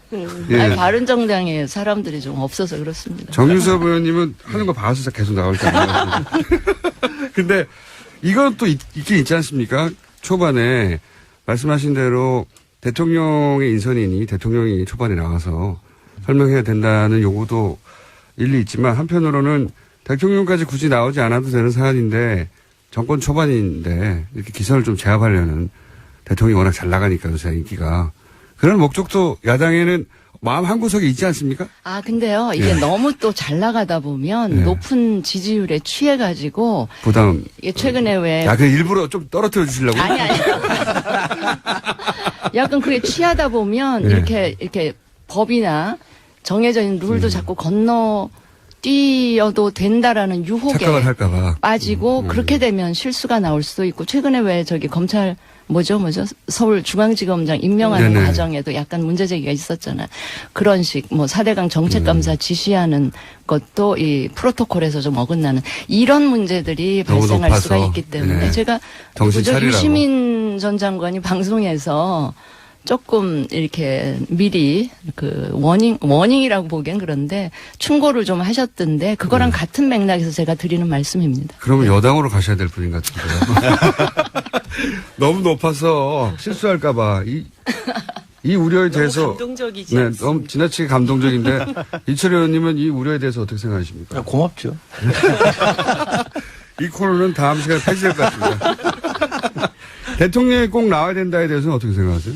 예. 아니, 바른정당에 사람들이 좀 없어서 그렇습니다. 정유섭 의원님은 하는 거 봐서 계속 나올 거예요. 근데 이건 또 있긴 있지 않습니까? 초반에 말씀하신 대로 대통령의 인선이니 대통령이 초반에 나와서 설명해야 된다는 요구도 일리 있지만 한편으로는 대통령까지 굳이 나오지 않아도 되는 사안인데 정권 초반인데 이렇게 기선을 좀 제압하려는 대통령이 워낙 잘 나가니까 요새 인기가 그런 목적도 야당에는 마음 한구석에 있지 않습니까? 근데요, 이게 너무 또 잘 나가다 보면 높은 지지율에 취해가지고 부담. 이게 최근에 왜 그 일부러 좀 떨어뜨려 주시려고? 아니. 약간 그게 취하다 보면 이렇게 법이나 정해져 있는 룰도 자꾸 뛰어도 된다라는 유혹에 착각을 할까봐 빠지고 그렇게 되면 실수가 나올 수도 있고 최근에 왜 검찰 서울중앙지검장 임명하는 네네. 과정에도 약간 문제 제기가 있었잖아요. 그런 식 4대강 정책감사 지시하는 것도 이 프로토콜에서 좀 어긋나는 이런 문제들이 너무 발생할 높아서. 수가 있기 때문에 네. 제가 정신 차리라고. 유시민 전 장관이 방송에서 조금 이렇게 미리 그 워닝이라고 보기엔 그런데 충고를 좀 하셨던데 그거랑 같은 맥락에서 제가 드리는 말씀입니다. 그러면 여당으로 가셔야 될 분인 것 같은데요. 너무 높아서 실수할까봐 이 우려에 대해서 감동적이지 네, 않습니다. 너무 지나치게 감동적인데 이철희 의원님은 이 우려에 대해서 어떻게 생각하십니까? 고맙죠. 이 코너는 다음 시간에 폐지될 것 같습니다. 대통령이 꼭 나와야 된다에 대해서는 어떻게 생각하세요?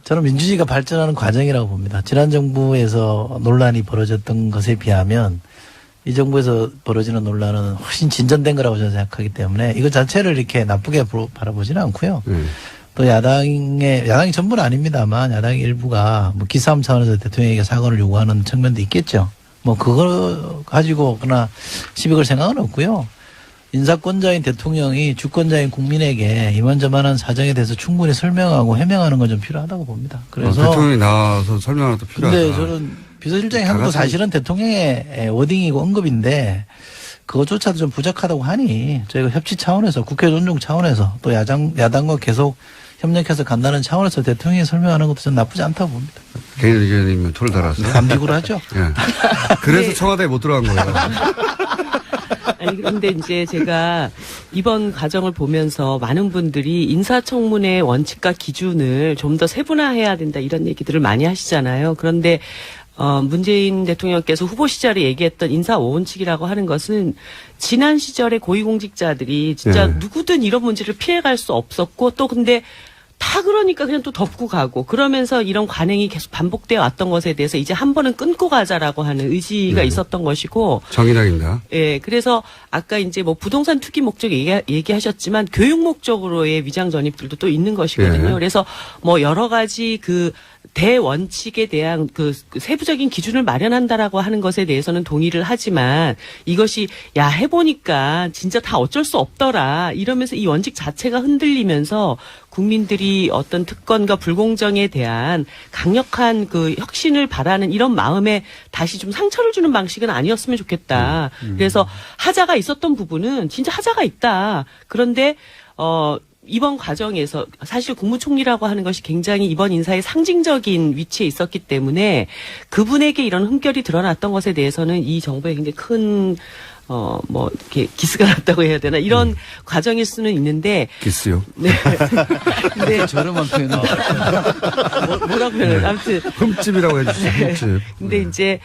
저는 민주주의가 발전하는 과정이라고 봅니다. 지난 정부에서 논란이 벌어졌던 것에 비하면 이 정부에서 벌어지는 논란은 훨씬 진전된 거라고 저는 생각하기 때문에 이거 자체를 이렇게 나쁘게 바라보지는 않고요. 또 야당이 전부는 아닙니다만 야당의 일부가 뭐 기싸움 차원에서 대통령에게 사과를 요구하는 측면도 있겠죠. 뭐 그거 가지고 그러나 시비 걸 생각은 없고요. 인사권자인 대통령이 주권자인 국민에게 이만저만한 사정에 대해서 충분히 설명하고 해명하는 건 좀 필요하다고 봅니다. 그래서 대통령이 나와서 설명하는 것도 필요하다. 근데 저는 비서실장이 한 것도 사실은 대통령의 워딩이고 언급인데 그것조차도 좀 부족하다고 하니 저희가 협치 차원에서 국회 존중 차원에서 또 야당과 계속 협력해서 간다는 차원에서 대통령이 설명하는 것도 전 나쁘지 않다고 봅니다. 개인 의견이면 토를 달았어요. 감기구로 하죠. 예. 그래서 청와대에 못 들어간 거예요. 아니 그런데 이제 제가 이번 과정을 보면서 많은 분들이 인사청문회 원칙과 기준을 좀 더 세분화해야 된다 이런 얘기들을 많이 하시잖아요. 그런데 문재인 대통령께서 후보 시절에 얘기했던 인사 5원칙이라고 하는 것은 지난 시절에 고위공직자들이 진짜 누구든 이런 문제를 피해갈 수 없었고 또 근데 다 그러니까 그냥 또 덮고 가고 그러면서 이런 관행이 계속 반복되어 왔던 것에 대해서 이제 한 번은 끊고 가자라고 하는 의지가 있었던 것이고. 정의당입니다. 예, 그래서 아까 이제 뭐 부동산 투기 목적 얘기하셨지만 교육 목적으로의 위장 전입들도 또 있는 것이거든요. 예. 그래서 뭐 여러 가지 그 대원칙에 대한 그 세부적인 기준을 마련한다라고 하는 것에 대해서는 동의를 하지만 이것이 야 해보니까 진짜 다 어쩔 수 없더라 이러면서 이 원칙 자체가 흔들리면서 국민들이 어떤 특권과 불공정에 대한 강력한 그 혁신을 바라는 이런 마음에 다시 좀 상처를 주는 방식은 아니었으면 좋겠다. 그래서 하자가 있었던 부분은 진짜 하자가 있다. 그런데 이번 과정에서 사실 국무총리라고 하는 것이 굉장히 이번 인사의 상징적인 위치에 있었기 때문에 그분에게 이런 흠결이 드러났던 것에 대해서는 이 정부에 굉장히 큰 뭐 이렇게 기스가 났다고 해야 되나 이런 과정일 수는 있는데 기스요. 네. 근데 저렴한 표현은 뭐라고 표현을 아무튼 흠집이라고 해주시죠. 흠집. 근데 이제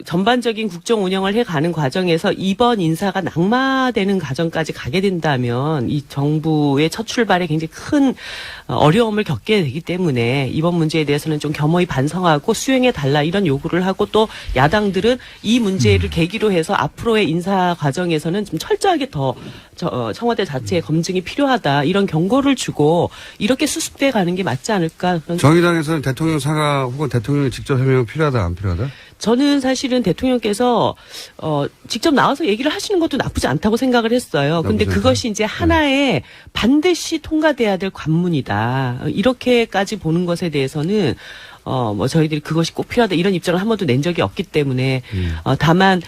전반적인 국정 운영을 해가는 과정에서 이번 인사가 낙마되는 과정까지 가게 된다면 이 정부의 첫 출발에 굉장히 큰 어려움을 겪게 되기 때문에 이번 문제에 대해서는 좀 겸허히 반성하고 수행해달라 이런 요구를 하고 또 야당들은 이 문제를 계기로 해서 앞으로의 인사 과정에서는 좀 철저하게 더 청와대 자체의 검증이 필요하다 이런 경고를 주고 이렇게 수습돼 가는 게 맞지 않을까. 정의당에서는 대통령 사과 혹은 대통령이 직접 해명이 필요하다 안 필요하다? 저는 사실은 대통령께서 직접 나와서 얘기를 하시는 것도 나쁘지 않다고 생각을 했어요. 근데 그것이 이제 하나의 반드시 통과돼야 될 관문이다. 이렇게까지 보는 것에 대해서는 뭐 저희들이 그것이 꼭 필요하다 이런 입장을 한 번도 낸 적이 없기 때문에 다만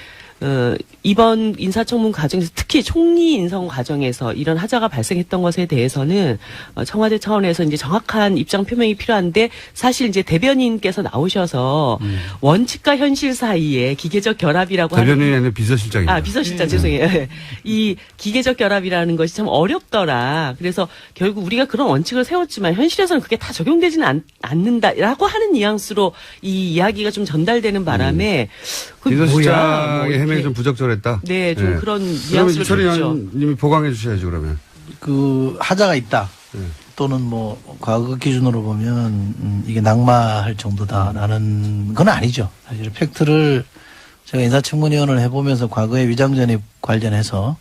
이번 인사청문 과정에서 특히 총리 인선 과정에서 이런 하자가 발생했던 것에 대해서는 청와대 차원에서 이제 정확한 입장 표명이 필요한데 사실 이제 대변인께서 나오셔서 원칙과 현실 사이에 기계적 결합이라고 하는 대변인이 아니라 비서실장입니다. 비서실장 죄송해요. 이 기계적 결합이라는 것이 참 어렵더라. 그래서 결국 우리가 그런 원칙을 세웠지만 현실에서는 그게 다 적용되지는 않는다라고 하는 뉘앙스로 이 이야기가 좀 전달되는 바람에 비서실장의 해명이 좀 부적절했다. 네, 좀 네. 그런 그러면 뉘앙스를 이철희 줬죠. 의원님이 보강해 주셔야죠 그러면. 그 하자가 있다. 또는 뭐 과거 기준으로 보면 이게 낙마할 정도다라는 건 아니죠. 사실 팩트를 제가 인사청문위원을 해보면서 과거의 위장전입 관련해서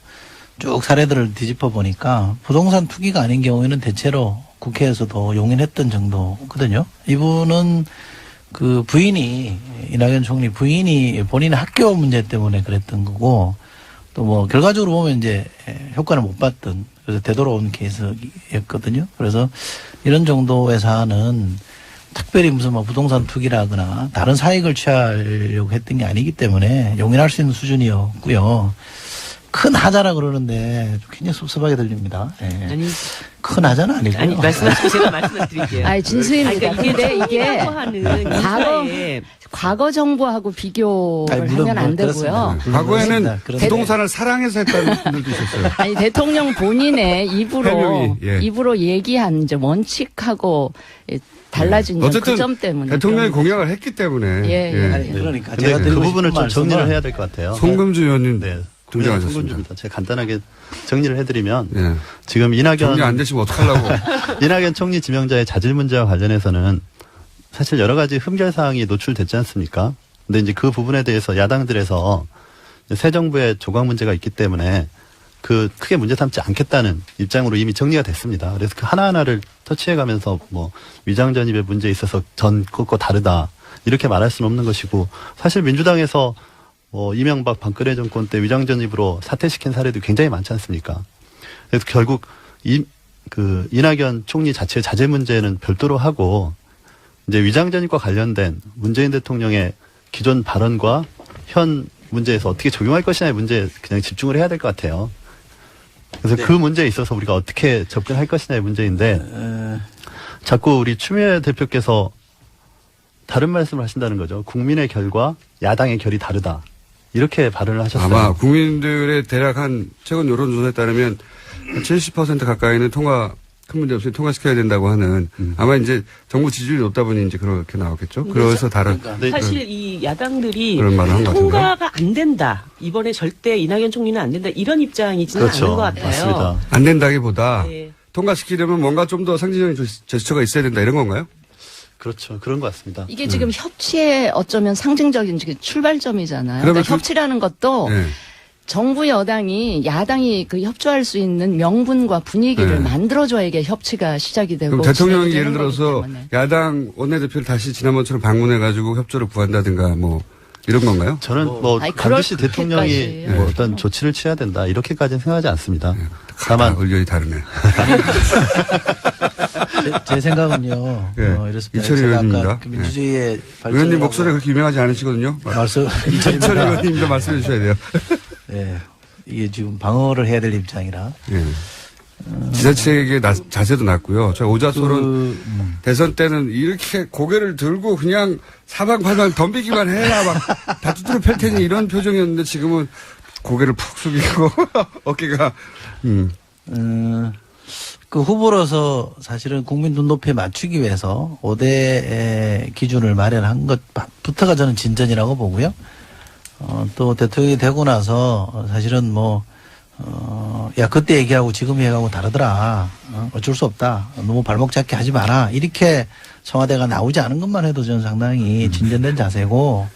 쭉 사례들을 뒤집어 보니까 부동산 투기가 아닌 경우에는 대체로 국회에서도 용인했던 정도거든요. 이분은 그 부인이 이낙연 총리 부인이 본인의 학교 문제 때문에 그랬던 거고 또 뭐 결과적으로 보면 이제 효과를 못 봤던 그래서 되돌아온 케이스였거든요. 그래서 이런 정도의 사안은 특별히 무슨 뭐 부동산 투기라거나 다른 사익을 취하려고 했던 게 아니기 때문에 용인할 수 있는 수준이었고요. 큰 하자라 그러는데 굉장히 섭섭하게 들립니다. 예. 아니, 큰 하자는 아니고요. 아니 말씀하시고 제가 말씀을 드릴게요. 아니, 진수입니다. 아니, 그러니까 근데 이게 하는 인사에 과거 정부하고 비교를 아니, 물론 하면 안 그렇습니다. 되고요. 과거에는 그렇습니다. 부동산을 사랑해서 했다는 분들도 있었어요. 아니, 대통령 본인의 입으로, 해명이, 예. 입으로 얘기한 이제 원칙하고 달라진 건 어쨌든 그 점 때문에. 대통령이 그런 공약을 했기 때문에. 예. 아니, 그러니까 근데 제가 그 드리고 부분을 싶은 좀 정리를 말씀은 해야 될 것 같아요. 송금주 의원님 네. 등장하셨습니다. 송금주입니다. 제가 간단하게 정리를 해드리면 예. 지금 정리 안 되시면 어떡하려고. 이낙연 총리 지명자의 자질 문제와 관련해서는 사실 여러 가지 흠결 사항이 노출됐지 않습니까? 근데 이제 그 부분에 대해서 야당들에서 새 정부의 조각 문제가 있기 때문에 그 크게 문제 삼지 않겠다는 입장으로 이미 정리가 됐습니다. 그래서 그 하나하나를 터치해가면서 뭐 위장 전입의 문제에 있어서 전 그거 다르다 이렇게 말할 수는 없는 것이고 사실 민주당에서 이명박 박근혜 정권 때 위장 전입으로 사퇴시킨 사례도 굉장히 많지 않습니까? 그래서 결국 이낙연 총리 자체의 자제 문제는 별도로 하고 이제 위장 전입과 관련된 문재인 대통령의 기존 발언과 현 문제에서 어떻게 적용할 것이냐의 문제에 그냥 집중을 해야 될 것 같아요. 그래서 그 문제에 있어서 우리가 어떻게 접근할 것이냐의 문제인데 자꾸 우리 추미애 대표께서 다른 말씀을 하신다는 거죠. 국민의 결과 야당의 결이 다르다. 이렇게 발언을 하셨어요. 아마 국민들의 대략 한 최근 여론조사에 따르면 70% 가까이는 큰 문제 없이 통과시켜야 된다고 하는 아마 이제 정부 지지율이 높다 보니 이제 그렇게 나왔겠죠. 그래서 다른 사실 이 야당들이 그런 말을 한것 같은데요. 통과가 안 된다. 이번에 절대 이낙연 총리는 안 된다. 이런 입장이지는 그렇죠. 않은 것 같아요. 맞습니다. 안 된다기보다 네. 통과시키려면 뭔가 좀 더 상징적인 제스처가 있어야 된다 이런 건가요? 그렇죠. 그런 것 같습니다. 이게 지금 협치의 어쩌면 상징적인 출발점이잖아요. 그러면 그러니까 협치라는 것도 네. 정부 여당이 야당이 그 협조할 수 있는 명분과 분위기를 네. 만들어줘야 이게 협치가 시작이 되고 그럼 대통령이 진행이 예를 되는 거기 들어서 때문에. 야당 원내대표를 다시 지난번처럼 방문해가지고 협조를 구한다든가 뭐 이런 건가요? 저는 아니, 반드시 그럴 대통령이 그렇게까지. 뭐 어떤 조치를 취해야 된다. 이렇게까지는 생각하지 않습니다. 다만 다만 의견이 다르네. 제 생각은요. 예. 이렇습니다. 이철희 제가 의원입니다. 아까 그 민주주의의 의원님 목소리가 그렇게 유명하지 않으시거든요. 말씀 이철희 의원님도 말씀해 주셔야 돼요. 예. 이게 지금 방어를 해야 될 입장이라. 예. 지자체의 자세도 낮고요. 저 오자솔은 대선 때는 이렇게 고개를 들고 그냥 사방팔방 덤비기만 해라 막 다투들을 펼 테니 이런 표정이었는데 지금은 고개를 푹 숙이고 어깨가 그 후보로서 사실은 국민 눈높이에 맞추기 위해서 5대 기준을 마련한 것부터가 저는 진전이라고 보고요. 또 대통령이 되고 나서 사실은 그때 얘기하고 지금 얘기하고 다르더라. 어쩔 수 없다. 너무 발목 잡기 하지 마라. 이렇게 청와대가 나오지 않은 것만 해도 저는 상당히 진전된 자세고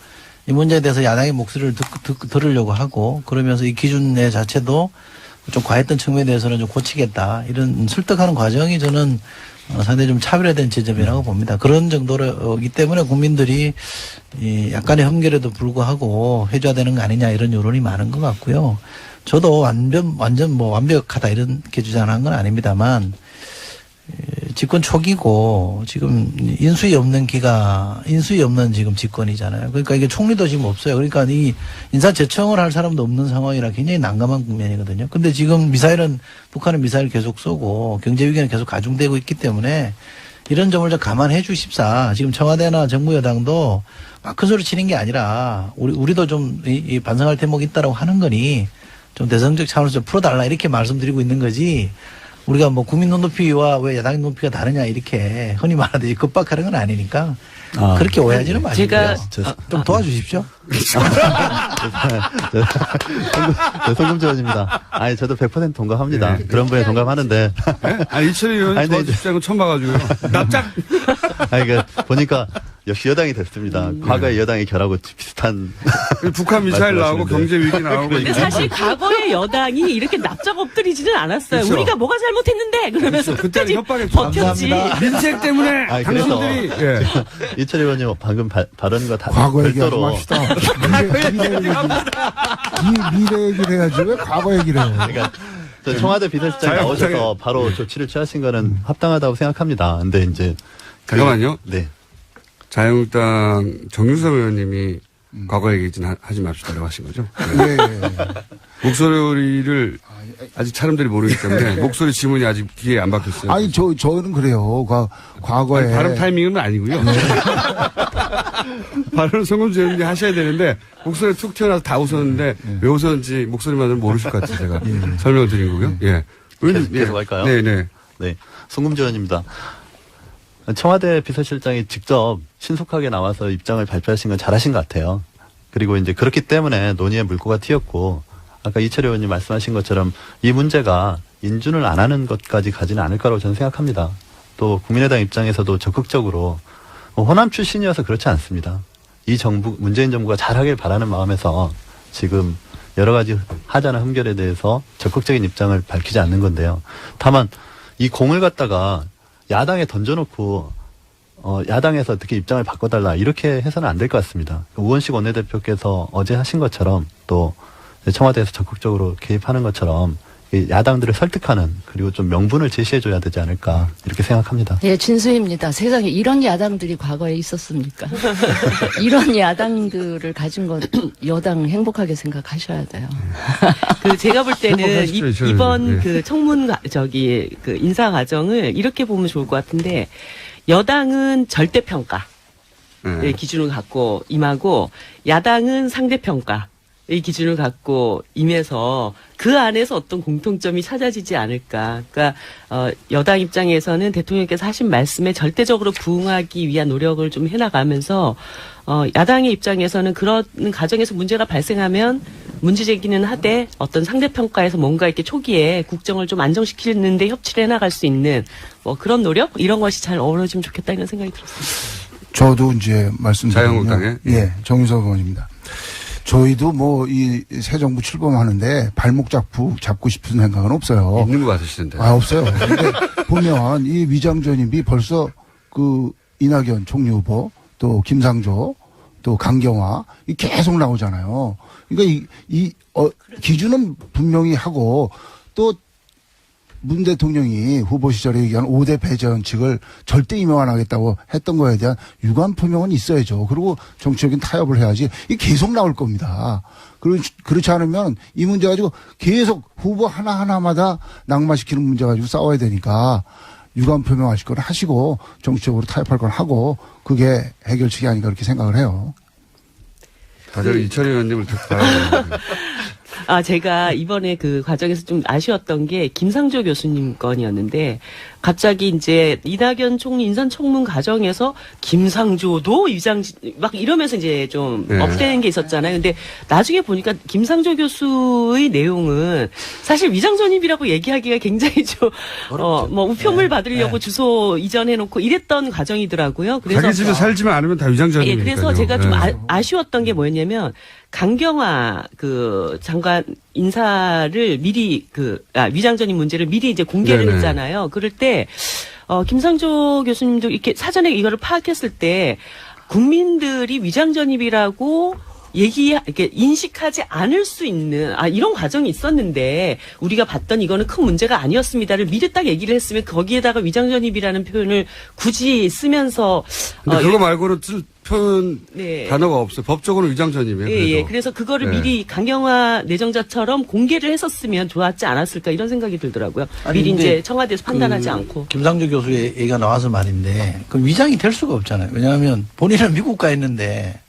이 문제에 대해서 야당의 목소리를 들으려고 하고 그러면서 이 기준의 자체도 좀 과했던 측면에 대해서는 좀 고치겠다. 이런 설득하는 과정이 저는 상당히 좀 차별화된 지점이라고 봅니다. 그런 정도이기 때문에 국민들이 약간의 흠결에도 불구하고 해줘야 되는 거 아니냐 이런 여론이 많은 것 같고요. 저도 완전 완벽하다 이렇게 주장하는 건 아닙니다만 집권 초기고 지금 인수위 없는 지금 집권이잖아요. 그러니까 이게 총리도 지금 없어요. 그러니까 이 인사 제청을 할 사람도 없는 상황이라 굉장히 난감한 국면이거든요. 근데 지금 북한은 미사일 계속 쏘고 경제 위기는 계속 가중되고 있기 때문에 이런 점을 좀 감안해 주십사. 지금 청와대나 정부 여당도 막 큰 소리 치는 게 아니라 우리도 좀 반성할 대목이 있다라고 하는 거니 좀 대성적 차원에서 좀 풀어달라 이렇게 말씀드리고 있는 거지. 우리가 국민 눈높이와 왜 야당 눈높이가 다르냐 이렇게 흔히 말하듯이 급박하는 건 아니니까 그렇게 오해하지는 마시고요. 좀 도와주십시오. 송금주 의원입니다. 아니 저도 100% 동감합니다. 네. 그런 분에 동감하는데. 이철희 의원이 도와주시는 건 처음 봐가지고요. 납작. 보니까 역시 여당이 됐습니다. 과거의 여당의 결하고 비슷한. 북한 미사일 나오고 경제 위기 나오고. 근데 사실 과거의 여당이 이렇게 납작 엎드리지는 않았어요. 그렇죠. 우리가 뭐가 잘못했는데 그러면서 그때는 끝까지 협박에 버텼지. 민생 때문에 당신들이 이철희 의원님 방금 발언과 과거 얘기하지 별도로 맙시다. 미래 얘기를 해야지 왜 과거 얘기를 해요. 그러니까 청와대 비서실장 나오셔서 바로 조치를 취하신 거는 합당하다고 생각합니다. 근데 이제 잠깐만요. 네. 자유한국당 정유섭 의원님이 과거 얘기는 하지 맙시다라고 하신 거죠. 예, 예. 목소리를 아직 사람들이 모르기 때문에 목소리 지문이 아직 귀에 안 박혔어요. 아니, 저는 그래요. 과거에. 아니, 발음 타이밍은 아니고요. 발음 송금주 의원님 하셔야 되는데 목소리 툭 튀어나와서 다 웃었는데 왜 웃었는지 목소리만은 모르실 것 같아요. 제가 설명을 드린 거고요. 예. 계속 할까요? 네네. 네, 송금주 의원입니다. 청와대 비서실장이 직접 신속하게 나와서 입장을 발표하신 건 잘하신 것 같아요. 그리고 이제 그렇기 때문에 논의의 물꼬가 튀었고, 아까 이철희 의원님 말씀하신 것처럼 이 문제가 인준을 안 하는 것까지 가지는 않을 거라고 저는 생각합니다. 또 국민의당 입장에서도 적극적으로 호남 출신이어서 그렇지 않습니다. 이 정부, 문재인 정부가 잘하길 바라는 마음에서 지금 여러 가지 하자나 흠결에 대해서 적극적인 입장을 밝히지 않는 건데요. 다만 이 공을 갖다가 야당에 던져놓고 야당에서 어떻게 입장을 바꿔달라 이렇게 해서는 안 될 것 같습니다. 우원식 원내대표께서 어제 하신 것처럼 또 청와대에서 적극적으로 개입하는 것처럼 야당들을 설득하는 그리고 좀 명분을 제시해줘야 되지 않을까 이렇게 생각합니다. 예, 진수입니다. 세상에 이런 야당들이 과거에 있었습니까? 이런 야당들을 가진 건 여당 행복하게 생각하셔야 돼요. 그 제가 볼 때는 행복하십시오, 저는. 이번 네. 그 청문 그 인사 과정을 이렇게 보면 좋을 것 같은데 여당은 절대평가 네. 기준을 갖고 임하고 야당은 상대평가 이 기준을 갖고 임해서 그 안에서 어떤 공통점이 찾아지지 않을까. 그러니까 여당 입장에서는 대통령께서 하신 말씀에 절대적으로 부응하기 위한 노력을 좀 해나가면서 야당의 입장에서는 그런 과정에서 문제가 발생하면 문제 제기는 하되 어떤 상대평가에서 뭔가 이렇게 초기에 국정을 좀 안정시키는데 협치를 해나갈 수 있는 뭐 그런 노력 이런 것이 잘 어우러지면 좋겠다 이런 생각이 들었습니다. 저도 이제 말씀드리면. 자유한국당에? 예, 정유석 의원입니다. 저희도 뭐 이 새 정부 출범하는데 발목 잡고 싶은 생각은 없어요. 있는 거 같으시던데. 없어요. 근데 보면 이 위장전입이 벌써 그 이낙연 총리 후보 또 김상조 또 강경화 이 계속 나오잖아요. 그러니까 기준은 분명히 하고 또 문 대통령이 후보 시절에 얘기한 5대 배제원칙을 절대 임명 안 하겠다고 했던 거에 대한 유감 표명은 있어야죠. 그리고 정치적인 타협을 해야지. 이게 계속 나올 겁니다. 그렇지 않으면 이 문제 가지고 계속 후보 하나하나마다 낙마시키는 문제 가지고 싸워야 되니까 유감 표명하실 건 하시고 정치적으로 타협할 건 하고 그게 해결책이 아닌가 그렇게 생각을 해요. 다들 이철희 의원님을 바라보는 제가 이번에 그 과정에서 좀 아쉬웠던 게 김상조 교수님 건이었는데 갑자기 이제 이낙연 총리 인사청문 과정에서 김상조도 막 이러면서 이제 좀 업되는 게 있었잖아요. 근데 나중에 보니까 김상조 교수의 내용은 사실 위장전입이라고 얘기하기가 굉장히 좀 뭐 우편물 받으려고 주소 이전해놓고 이랬던 과정이더라고요. 그래서 자기 집에 살지만 않으면 다 위장전입니까? 그래서 제가 좀 아쉬웠던 게 뭐였냐면 강경화 그 장관 인사를 미리 위장전입 문제를 미리 이제 공개를 네네. 했잖아요. 그럴 때 김상조 교수님도 이렇게 사전에 이거를 파악했을 때 국민들이 위장전입이라고 이렇게 인식하지 않을 수 있는 이런 과정이 있었는데 우리가 봤던 이거는 큰 문제가 아니었습니다를 미리 딱 얘기를 했으면 거기에다가 위장전입이라는 표현을 굳이 쓰면서 근데 그거 말고는 쓸 표현 네. 단어가 없어요. 법적으로는 위장전입이에요. 예. 그래서 그거를 미리 강경화 내정자처럼 공개를 했었으면 좋았지 않았을까 이런 생각이 들더라고요. 미리 이제 청와대에서 판단하지 않고. 김상조 교수의 얘기가 나와서 말인데 그 위장이 될 수가 없잖아요. 왜냐하면 본인은 미국 가 있는데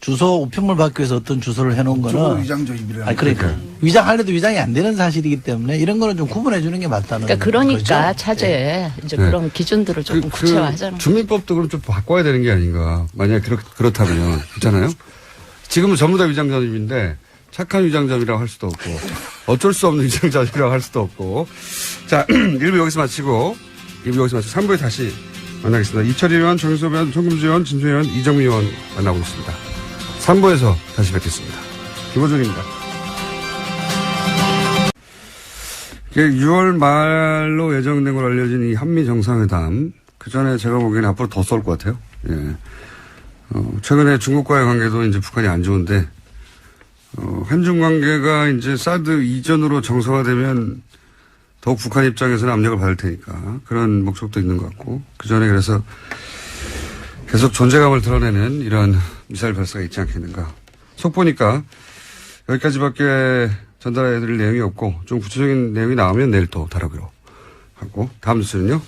주소 우편물 받기 위해서 어떤 주소를 해놓은 거는 위장전입이라는 그러니까 위장하려도 위장이 안 되는 사실이기 때문에 이런 거는 좀 구분해 주는 게 맞다는 그러니까 거죠. 차제에 이제 그런 기준들을 조금 구체화하자는 주민법도 그럼 좀 바꿔야 되는 게 아닌가. 만약에 그렇다면 그렇잖아요. 지금은 전부 다 위장전입인데 착한 위장전이라고 할 수도 없고 어쩔 수 없는 위장전이라고 할 수도 없고. 자, 1부 여기서 마치고 3부에 다시 만나겠습니다. 이철희 의원, 정유섭 의원, 송금주 의원, 진주 의원, 이정미 의원 만나고 있습니다. 3부에서 다시 뵙겠습니다. 김호준입니다. 6월 말로 예정된 걸로 알려진 이 한미 정상회담. 그 전에 제가 보기에는 앞으로 더 쏠 것 같아요. 예. 최근에 중국과의 관계도 이제 북한이 안 좋은데, 한중 관계가 이제 사드 이전으로 정상화되면 더욱 북한 입장에서는 압력을 받을 테니까 그런 목적도 있는 것 같고, 그 전에 그래서 계속 존재감을 드러내는 이런 미사일 발사가 있지 않겠는가. 속보니까 여기까지밖에 전달해드릴 내용이 없고 좀 구체적인 내용이 나오면 내일 또 다루기로 하고 다음 뉴스는요.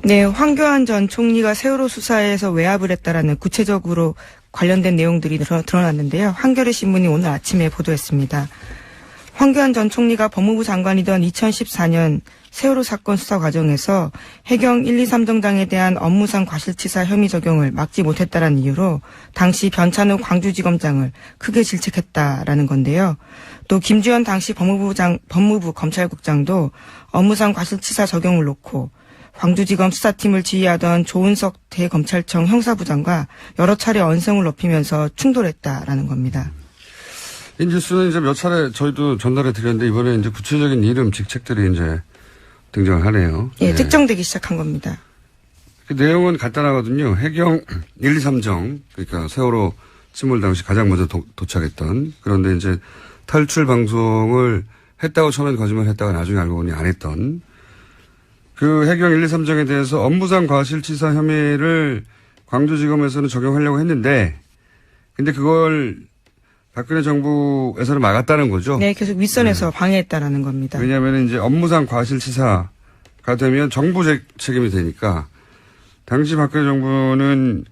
네, 황교안 전 총리가 세월호 수사에서 외압을 했다라는 구체적으로 관련된 내용들이 드러났는데요. 한겨레 신문이 오늘 아침에 보도했습니다. 황교안 전 총리가 법무부 장관이던 2014년 세월호 사건 수사 과정에서 해경 1, 2, 3정장에 대한 업무상 과실치사 혐의 적용을 막지 못했다라는 이유로 당시 변찬우 광주지검장을 크게 질책했다라는 건데요. 또 김주현 당시 법무부 검찰국장도 업무상 과실치사 적용을 놓고 광주지검 수사팀을 지휘하던 조은석 대검찰청 형사부장과 여러 차례 언성을 높이면서 충돌했다라는 겁니다. 이 뉴스는 이제 몇 차례 저희도 전달해 드렸는데 이번에 이제 구체적인 이름, 직책들이 이제 등장을 하네요. 예, 네. 특정되기 시작한 겁니다. 그 내용은 간단하거든요. 해경 1, 2, 3정, 그러니까 세월호 침몰 당시 가장 먼저 도착했던, 그런데 이제 탈출 방송을 했다고 처음엔 거짓말했다가 나중에 알고 보니 안 했던 그 해경 1, 2, 3정에 대해서 업무상 과실치사 혐의를 광주지검에서는 적용하려고 했는데 근데 그걸 박근혜 정부에서는 막았다는 거죠. 네, 계속 윗선에서 방해했다라는 겁니다. 왜냐하면 이제 업무상 과실치사가 되면 정부 책임이 되니까 당시 박근혜 정부는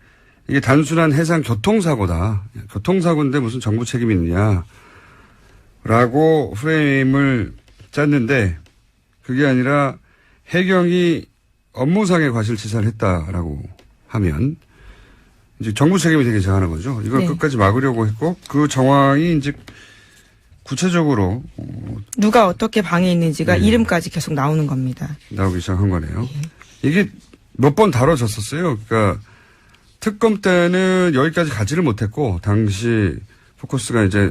이게 단순한 해상 교통사고다. 교통사고인데 무슨 정부 책임이 있느냐라고 프레임을 짰는데 그게 아니라 해경이 업무상의 과실치사를 했다라고 하면 이제 정부 책임이 되게 정하는 거죠. 이걸 네. 끝까지 막으려고 했고 그 정황이 이제 구체적으로 누가 어떻게 방해했는지가 네. 이름까지 계속 나오는 겁니다. 나오기 시작한 거네요. 이게 몇 번 다뤄졌었어요. 그러니까 특검 때는 여기까지 가지를 못했고 당시 포커스가 이제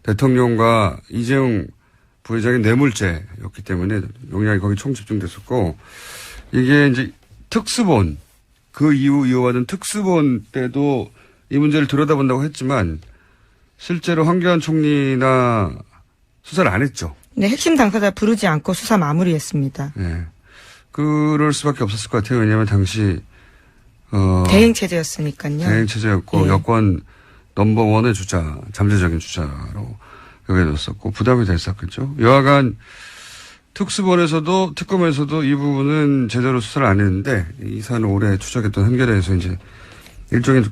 대통령과 이재용 부회장의 뇌물죄였기 때문에 용량이 거기 총 집중됐었고 이게 이제 특수본 그 이후 이어받은 특수본 때도 이 문제를 들여다본다고 했지만 실제로 황교안 총리나 수사를 안 했죠. 네, 핵심 당사자 부르지 않고 수사 마무리했습니다. 네. 그럴 수밖에 없었을 것 같아요. 왜냐하면 당시 대행 체제였으니까요. 대행 체제였고 예. 여권 넘버원의 주자, 잠재적인 주자로 여겨졌었고 부담이 됐었겠죠. 여하간 특수본에서도 특검에서도 이 부분은 제대로 수사를 안 했는데 이 사안을 오래 추적했던 한겨레에서 이제 일종의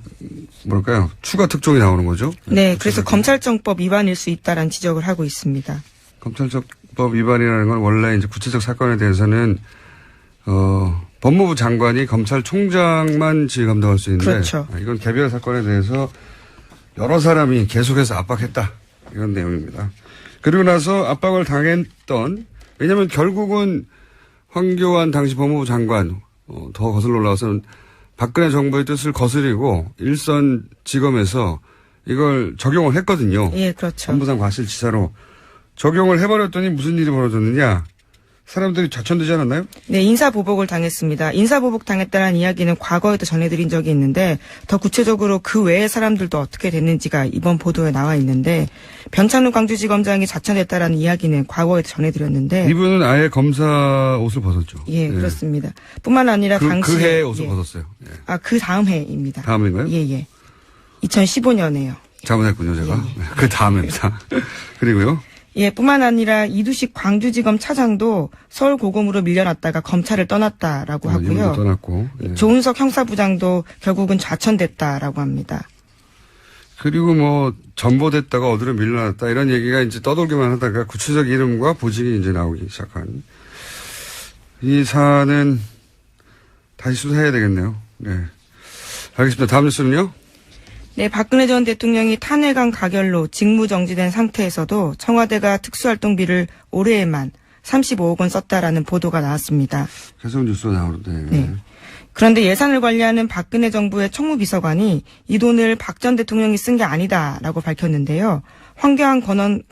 뭐랄까요 추가 특종이 나오는 거죠. 네, 그래서 검찰청법 위반일 수 있다라는 지적을 하고 있습니다. 검찰청법 위반이라는 건 원래 이제 구체적 사건에 대해서는 법무부 장관이 검찰총장만 지휘 감독할 수 있는데 그렇죠. 이건 개별 사건에 대해서 여러 사람이 계속해서 압박했다 이런 내용입니다. 그리고 나서 압박을 당했던 왜냐하면 결국은 황교안 당시 법무부 장관 더 거슬러 올라와서는 박근혜 정부의 뜻을 거스리고 일선 지검에서 이걸 적용을 했거든요. 예, 그렇죠. 업무상 과실치사로 적용을 해버렸더니 무슨 일이 벌어졌느냐. 사람들이 좌천되지 않았나요? 네, 인사보복을 당했습니다. 인사보복 당했다는 이야기는 과거에도 전해드린 적이 있는데 더 구체적으로 그 외의 사람들도 어떻게 됐는지가 이번 보도에 나와 있는데 변찬우 광주지검장이 좌천됐다라는 이야기는 과거에도 전해드렸는데 이분은 아예 검사 옷을 벗었죠. 예, 그렇습니다. 뿐만 아니라 당시에 그 해에 옷을 예. 벗었어요. 예. 아, 그 다음 해입니다. 다음인가요? 예, 예. 2015년에요. 잘못했군요, 제가. 네, 그 다음입니다. 그리고요. 예, 뿐만 아니라 이두식 광주지검 차장도 서울고검으로 밀려났다가 검찰을 떠났다라고 하고요. 이분도 떠났고. 예. 조은석 형사부장도 결국은 좌천됐다라고 합니다. 그리고 뭐 전보됐다가 어디로 밀려났다 이런 얘기가 이제 떠돌기만 하다가 구체적 이름과 보직이 이제 나오기 시작한 이 사안은 다시 수사해야 되겠네요. 네. 알겠습니다. 다음 뉴스는요? 네, 박근혜 전 대통령이 탄핵안 가결로 직무정지된 상태에서도 청와대가 특수활동비를 올해에만 35억 원 썼다라는 보도가 나왔습니다. 계속 뉴스가 나오는데. 네. 그런데 예산을 관리하는 박근혜 정부의 총무비서관이 이 돈을 박 전 대통령이 쓴 게 아니다라고 밝혔는데요. 황교안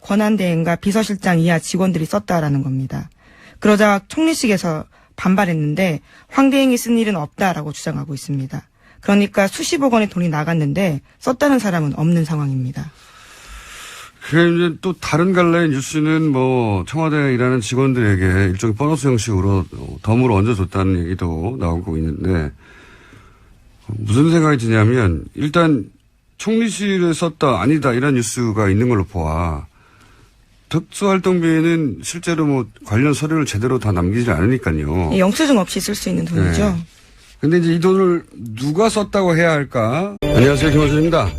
권한대행과 비서실장 이하 직원들이 썼다라는 겁니다. 그러자 총리실에서 반발했는데 황 대행이 쓴 일은 없다라고 주장하고 있습니다. 그러니까 수십억 원의 돈이 나갔는데 썼다는 사람은 없는 상황입니다. 그래 이제 또 다른 갈래의 뉴스는 뭐 청와대에 일하는 직원들에게 일종의 보너스 형식으로 덤으로 얹어줬다는 얘기도 나오고 있는데 무슨 생각이 드냐면 일단 총리실에 썼다 아니다 이런 뉴스가 있는 걸로 보아 특수활동비에는 실제로 뭐 관련 서류를 제대로 다 남기지 않으니까요. 영수증 없이 쓸 수 있는 돈이죠. 네. 근데 이제 이 돈을 누가 썼다고 해야 할까? 안녕하세요, 김원준입니다.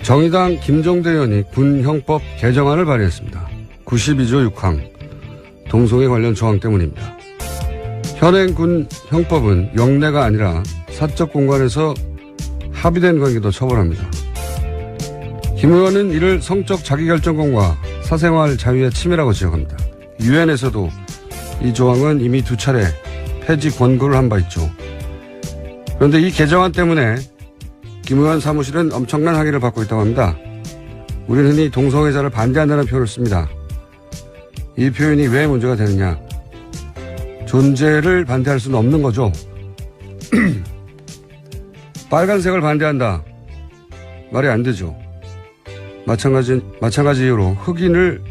정의당 김종대 의원이 군형법 개정안을 발의했습니다. 92조 6항 동성애 관련 조항 때문입니다. 현행 군형법은 영내가 아니라 사적 공간에서 합의된 관계도 처벌합니다. 김 의원은 이를 성적 자기결정권과 사생활 자유의 침해라고 지적합니다. 유엔에서도 이 조항은 이미 2차례 폐지 권고를 한 바 있죠. 그런데 이 개정안 때문에 김 의원 사무실은 엄청난 항의를 받고 있다고 합니다. 우리는 흔히 동성애자를 반대한다는 표현을 씁니다. 이 표현이 왜 문제가 되느냐. 존재를 반대할 수는 없는 거죠. 빨간색을 반대한다. 말이 안 되죠. 마찬가지 이유로 흑인을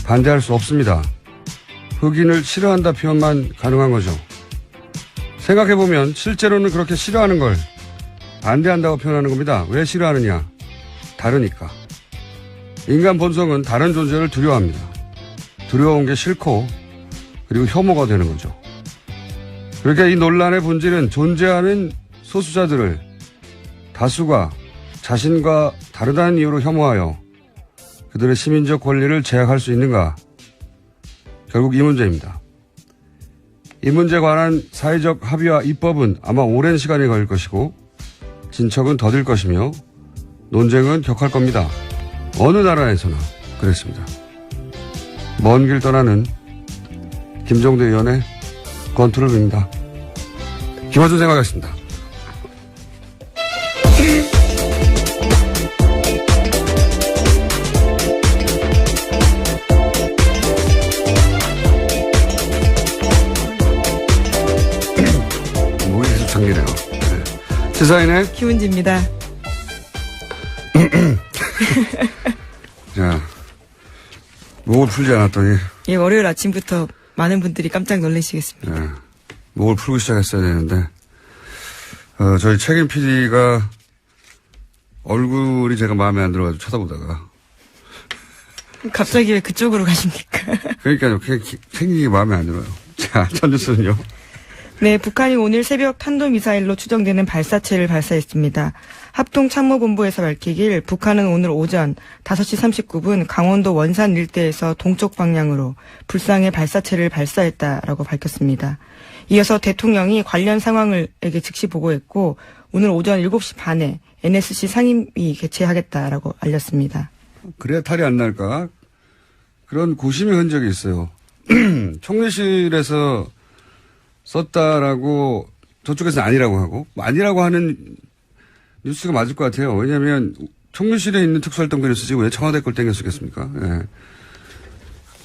반대할 수 없습니다. 흑인을 싫어한다 표현만 가능한 거죠. 생각해보면 실제로는 그렇게 싫어하는 걸 반대한다고 표현하는 겁니다. 왜 싫어하느냐? 다르니까. 인간 본성은 다른 존재를 두려워합니다. 두려운 게 싫고 그리고 혐오가 되는 거죠. 그러니까 이 논란의 본질은 존재하는 소수자들을 다수가 자신과 다르다는 이유로 혐오하여 그들의 시민적 권리를 제약할 수 있는가? 결국 이 문제입니다. 이 문제에 관한 사회적 합의와 입법은 아마 오랜 시간이 걸릴 것이고 진척은 더딜 것이며 논쟁은 격할 겁니다. 어느 나라에서나 그랬습니다. 먼 길 떠나는 김종대 의원의 권투를 빕니다. 김원준 생각하겠습니다. 목이 계속 잠기네요. 네. 시사인의 김은지입니다. 자, 목을 풀지 않았더니 예, 월요일 아침부터 많은 분들이 깜짝 놀라시겠습니다. 네, 목을 풀고 시작했어야 되는데 저희 책임 PD가 얼굴이 제가 마음에 안 들어가지고 쳐다보다가 갑자기 왜 그쪽으로 가십니까? 그러니까요. 생긴 게 마음에 안 들어요. 자, 첫 뉴스는요. 네, 북한이 오늘 새벽 탄도미사일로 추정되는 발사체를 발사했습니다. 합동참모본부에서 밝히길 북한은 오늘 오전 5시 39분 강원도 원산 일대에서 동쪽 방향으로 불상의 발사체를 발사했다라고 밝혔습니다. 이어서 대통령이 관련 상황을에게 즉시 보고했고 오늘 오전 7시 반에 NSC 상임위 개최하겠다라고 알렸습니다. 그래야 탈이 안 날까? 그런 고심의 흔적이 있어요. 총리실에서 썼다라고 저쪽에서는 아니라고 하고 아니라고 하는 뉴스가 맞을 것 같아요. 왜냐하면 총리실에 있는 특수활동비를 쓰지 왜 청와대 걸 땡겨 쓰겠습니까? 예.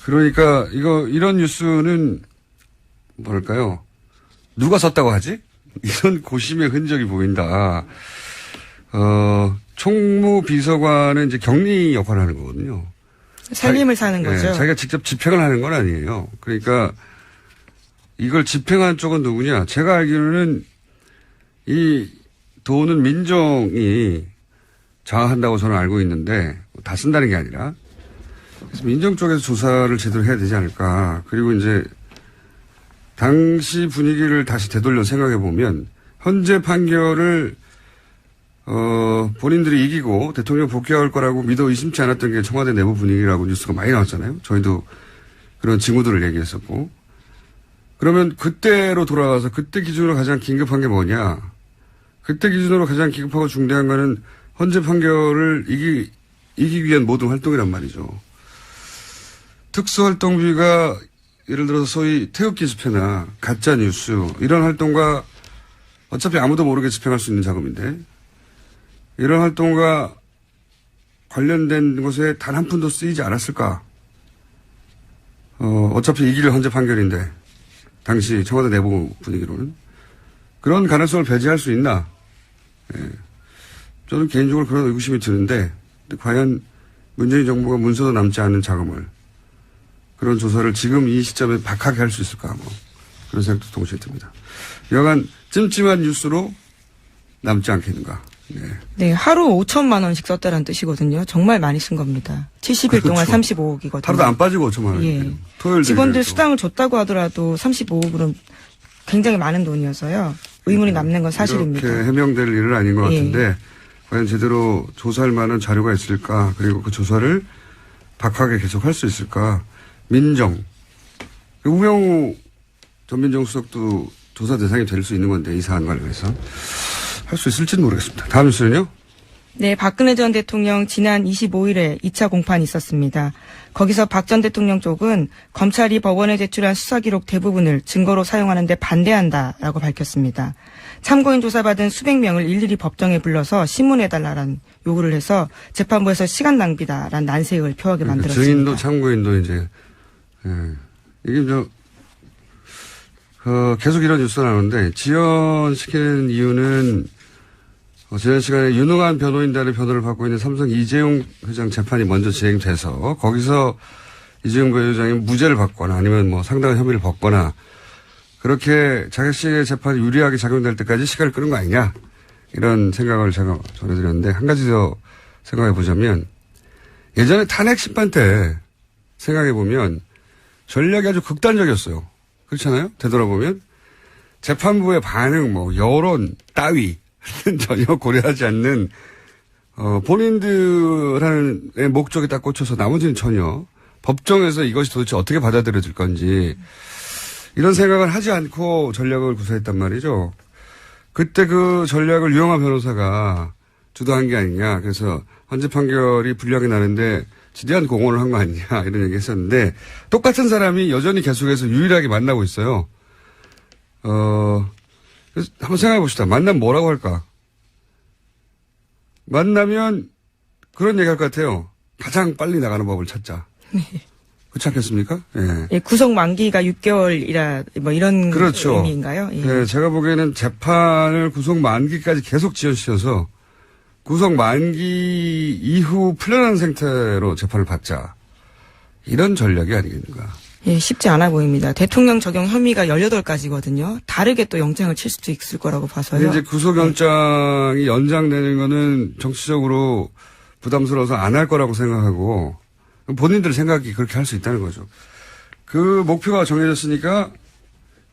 그러니까 이런 뉴스는 뭐랄까요? 누가 썼다고 하지? 이런 고심의 흔적이 보인다. 총무비서관은 이제 격리 역할을 하는 거거든요. 살림을 사는 거죠. 자기가 직접 집행을 하는 건 아니에요. 그러니까 이걸 집행한 쪽은 누구냐? 제가 알기로는 이 돈은 민정이 장악한다고 저는 알고 있는데 다 쓴다는 게 아니라 그래서 민정 쪽에서 조사를 제대로 해야 되지 않을까. 그리고 이제 당시 분위기를 다시 되돌려 생각해 보면 현재 판결을 본인들이 이기고 대통령 복귀할 거라고 믿어 의심치 않았던 게 청와대 내부 분위기라고 뉴스가 많이 나왔잖아요. 저희도 그런 징후들을 얘기했었고. 그러면 그때로 돌아가서 그때 기준으로 가장 긴급한 게 뭐냐. 그때 기준으로 가장 긴급하고 중대한 거는 헌재 판결을 이기기 위한 모든 활동이란 말이죠. 특수활동비가 예를 들어서 소위 태극기 집회나 가짜뉴스 이런 활동과 어차피 아무도 모르게 집행할 수 있는 작업인데 이런 활동과 관련된 곳에 단 한 푼도 쓰이지 않았을까? 어차피 이길 헌재 판결인데 당시 청와대 내부 분위기로는 그런 가능성을 배제할 수 있나? 예. 저는 개인적으로 그런 의구심이 드는데 과연 문재인 정부가 문서도 남지 않은 자금을 그런 조사를 지금 이 시점에 박하게 할 수 있을까? 뭐 그런 생각도 동시에 듭니다. 여간 찜찜한 뉴스로 남지 않겠는가 네, 하루 5천만 원씩 썼다는 뜻이거든요. 정말 많이 쓴 겁니다. 70일 동안 그렇죠. 35억이거든요. 하루도 안 빠지고 5천만 원. 예. 토요일 직원들 되기도 수당을 줬다고 하더라도 35억은 굉장히 많은 돈이어서요. 의문이 남는 건 사실입니다. 이렇게 해명될 일은 아닌 것 예. 같은데 과연 제대로 조사할 만한 자료가 있을까? 그리고 그 조사를 박하게 계속할 수 있을까? 민정. 우병우 전 민정수석도 조사 대상이 될 수 있는 건데 이 사안 관련해서 할 수 있을지는 모르겠습니다. 다음 뉴스는요? 네, 박근혜 전 대통령 지난 25일에 2차 공판이 있었습니다. 거기서 박 전 대통령 쪽은 검찰이 법원에 제출한 수사 기록 대부분을 증거로 사용하는데 반대한다라고 밝혔습니다. 참고인 조사받은 수백 명을 일일이 법정에 불러서 신문해달라는 요구를 해서 재판부에서 시간 낭비다라는 난색을 표하게 만들었습니다. 증인도 참고인도 이제 이게 계속 이런 뉴스가 나오는데 지연시키는 이유는 지난 시간에 유능한 변호인단의 변호를 받고 있는 삼성 이재용 회장 재판이 먼저 진행돼서 거기서 이재용 부회장이 무죄를 받거나 아니면 뭐 상당한 혐의를 벗거나 그렇게 자객식의 재판이 유리하게 작용될 때까지 시간을 끄는 거 아니냐 이런 생각을 제가 전해드렸는데 한 가지 더 생각해 보자면 예전에 탄핵 심판 때 생각해 보면 전략이 아주 극단적이었어요. 그렇잖아요? 되돌아보면 재판부의 반응, 뭐 여론 따위 전혀 고려하지 않는 본인들의 목적에 딱 꽂혀서 나머지는 전혀 법정에서 이것이 도대체 어떻게 받아들여질 건지 이런 생각을 하지 않고 전략을 구사했단 말이죠. 그때 그 전략을 유영하 변호사가 주도한 게 아니냐. 그래서 헌재 판결이 불리하게 나는데 지대한 공헌을 한 거 아니냐 이런 얘기 했었는데 똑같은 사람이 여전히 계속해서 유일하게 만나고 있어요. 그래서 한번 생각해 봅시다. 만나면 뭐라고 할까? 만나면 그런 얘기 할 것 같아요. 가장 빨리 나가는 법을 찾자. 네. 그렇지 않겠습니까? 예. 예, 구속 만기가 6개월이라 뭐 이런 그렇죠. 의미인가요? 예. 네, 제가 보기에는 재판을 구속 만기까지 계속 지연시켜서 구속 만기 이후 풀려난 상태로 재판을 받자. 이런 전략이 아니겠는가. 예, 쉽지 않아 보입니다. 대통령 적용 혐의가 18가지거든요. 다르게 또 영장을 칠 수도 있을 거라고 봐서요. 근데 이제 구속영장이 연장되는 거는 정치적으로 부담스러워서 안 할 거라고 생각하고 본인들 생각이 그렇게 할 수 있다는 거죠. 그 목표가 정해졌으니까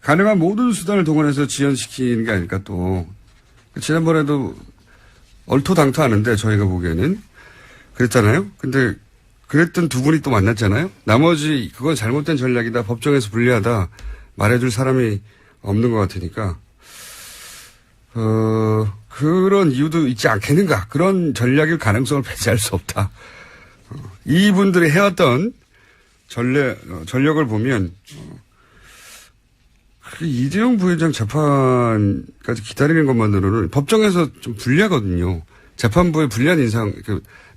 가능한 모든 수단을 동원해서 지연시키는 게 아닐까 또. 지난번에도 얼토당토하는데 저희가 보기에는 그랬잖아요. 근데 그랬던 두 분이 또 만났잖아요. 나머지 그건 잘못된 전략이다. 법정에서 불리하다. 말해줄 사람이 없는 것 같으니까 그런 이유도 있지 않겠는가. 그런 전략일 가능성을 배제할 수 없다. 이분들이 해왔던 전력을 보면 이재용 부회장 재판까지 기다리는 것만으로는 법정에서 좀 불리하거든요. 재판부에 불리한 인상,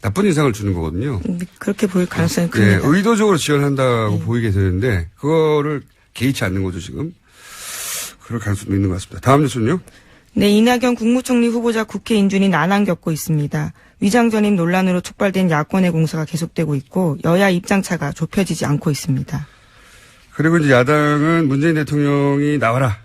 나쁜 인상을 주는 거거든요. 그렇게 보일 가능성이 예, 큽니다. 의도적으로 지원한다고 보이게 되는데 그거를 개의치 않는 거죠 지금. 그럴 가능성도 있는 것 같습니다. 다음 뉴스는요. 네, 이낙연 국무총리 후보자 국회 인준이 난항 겪고 있습니다. 위장 전입 논란으로 촉발된 야권의 공세가 계속되고 있고 여야 입장차가 좁혀지지 않고 있습니다. 그리고 이제 야당은 문재인 대통령이 나와라.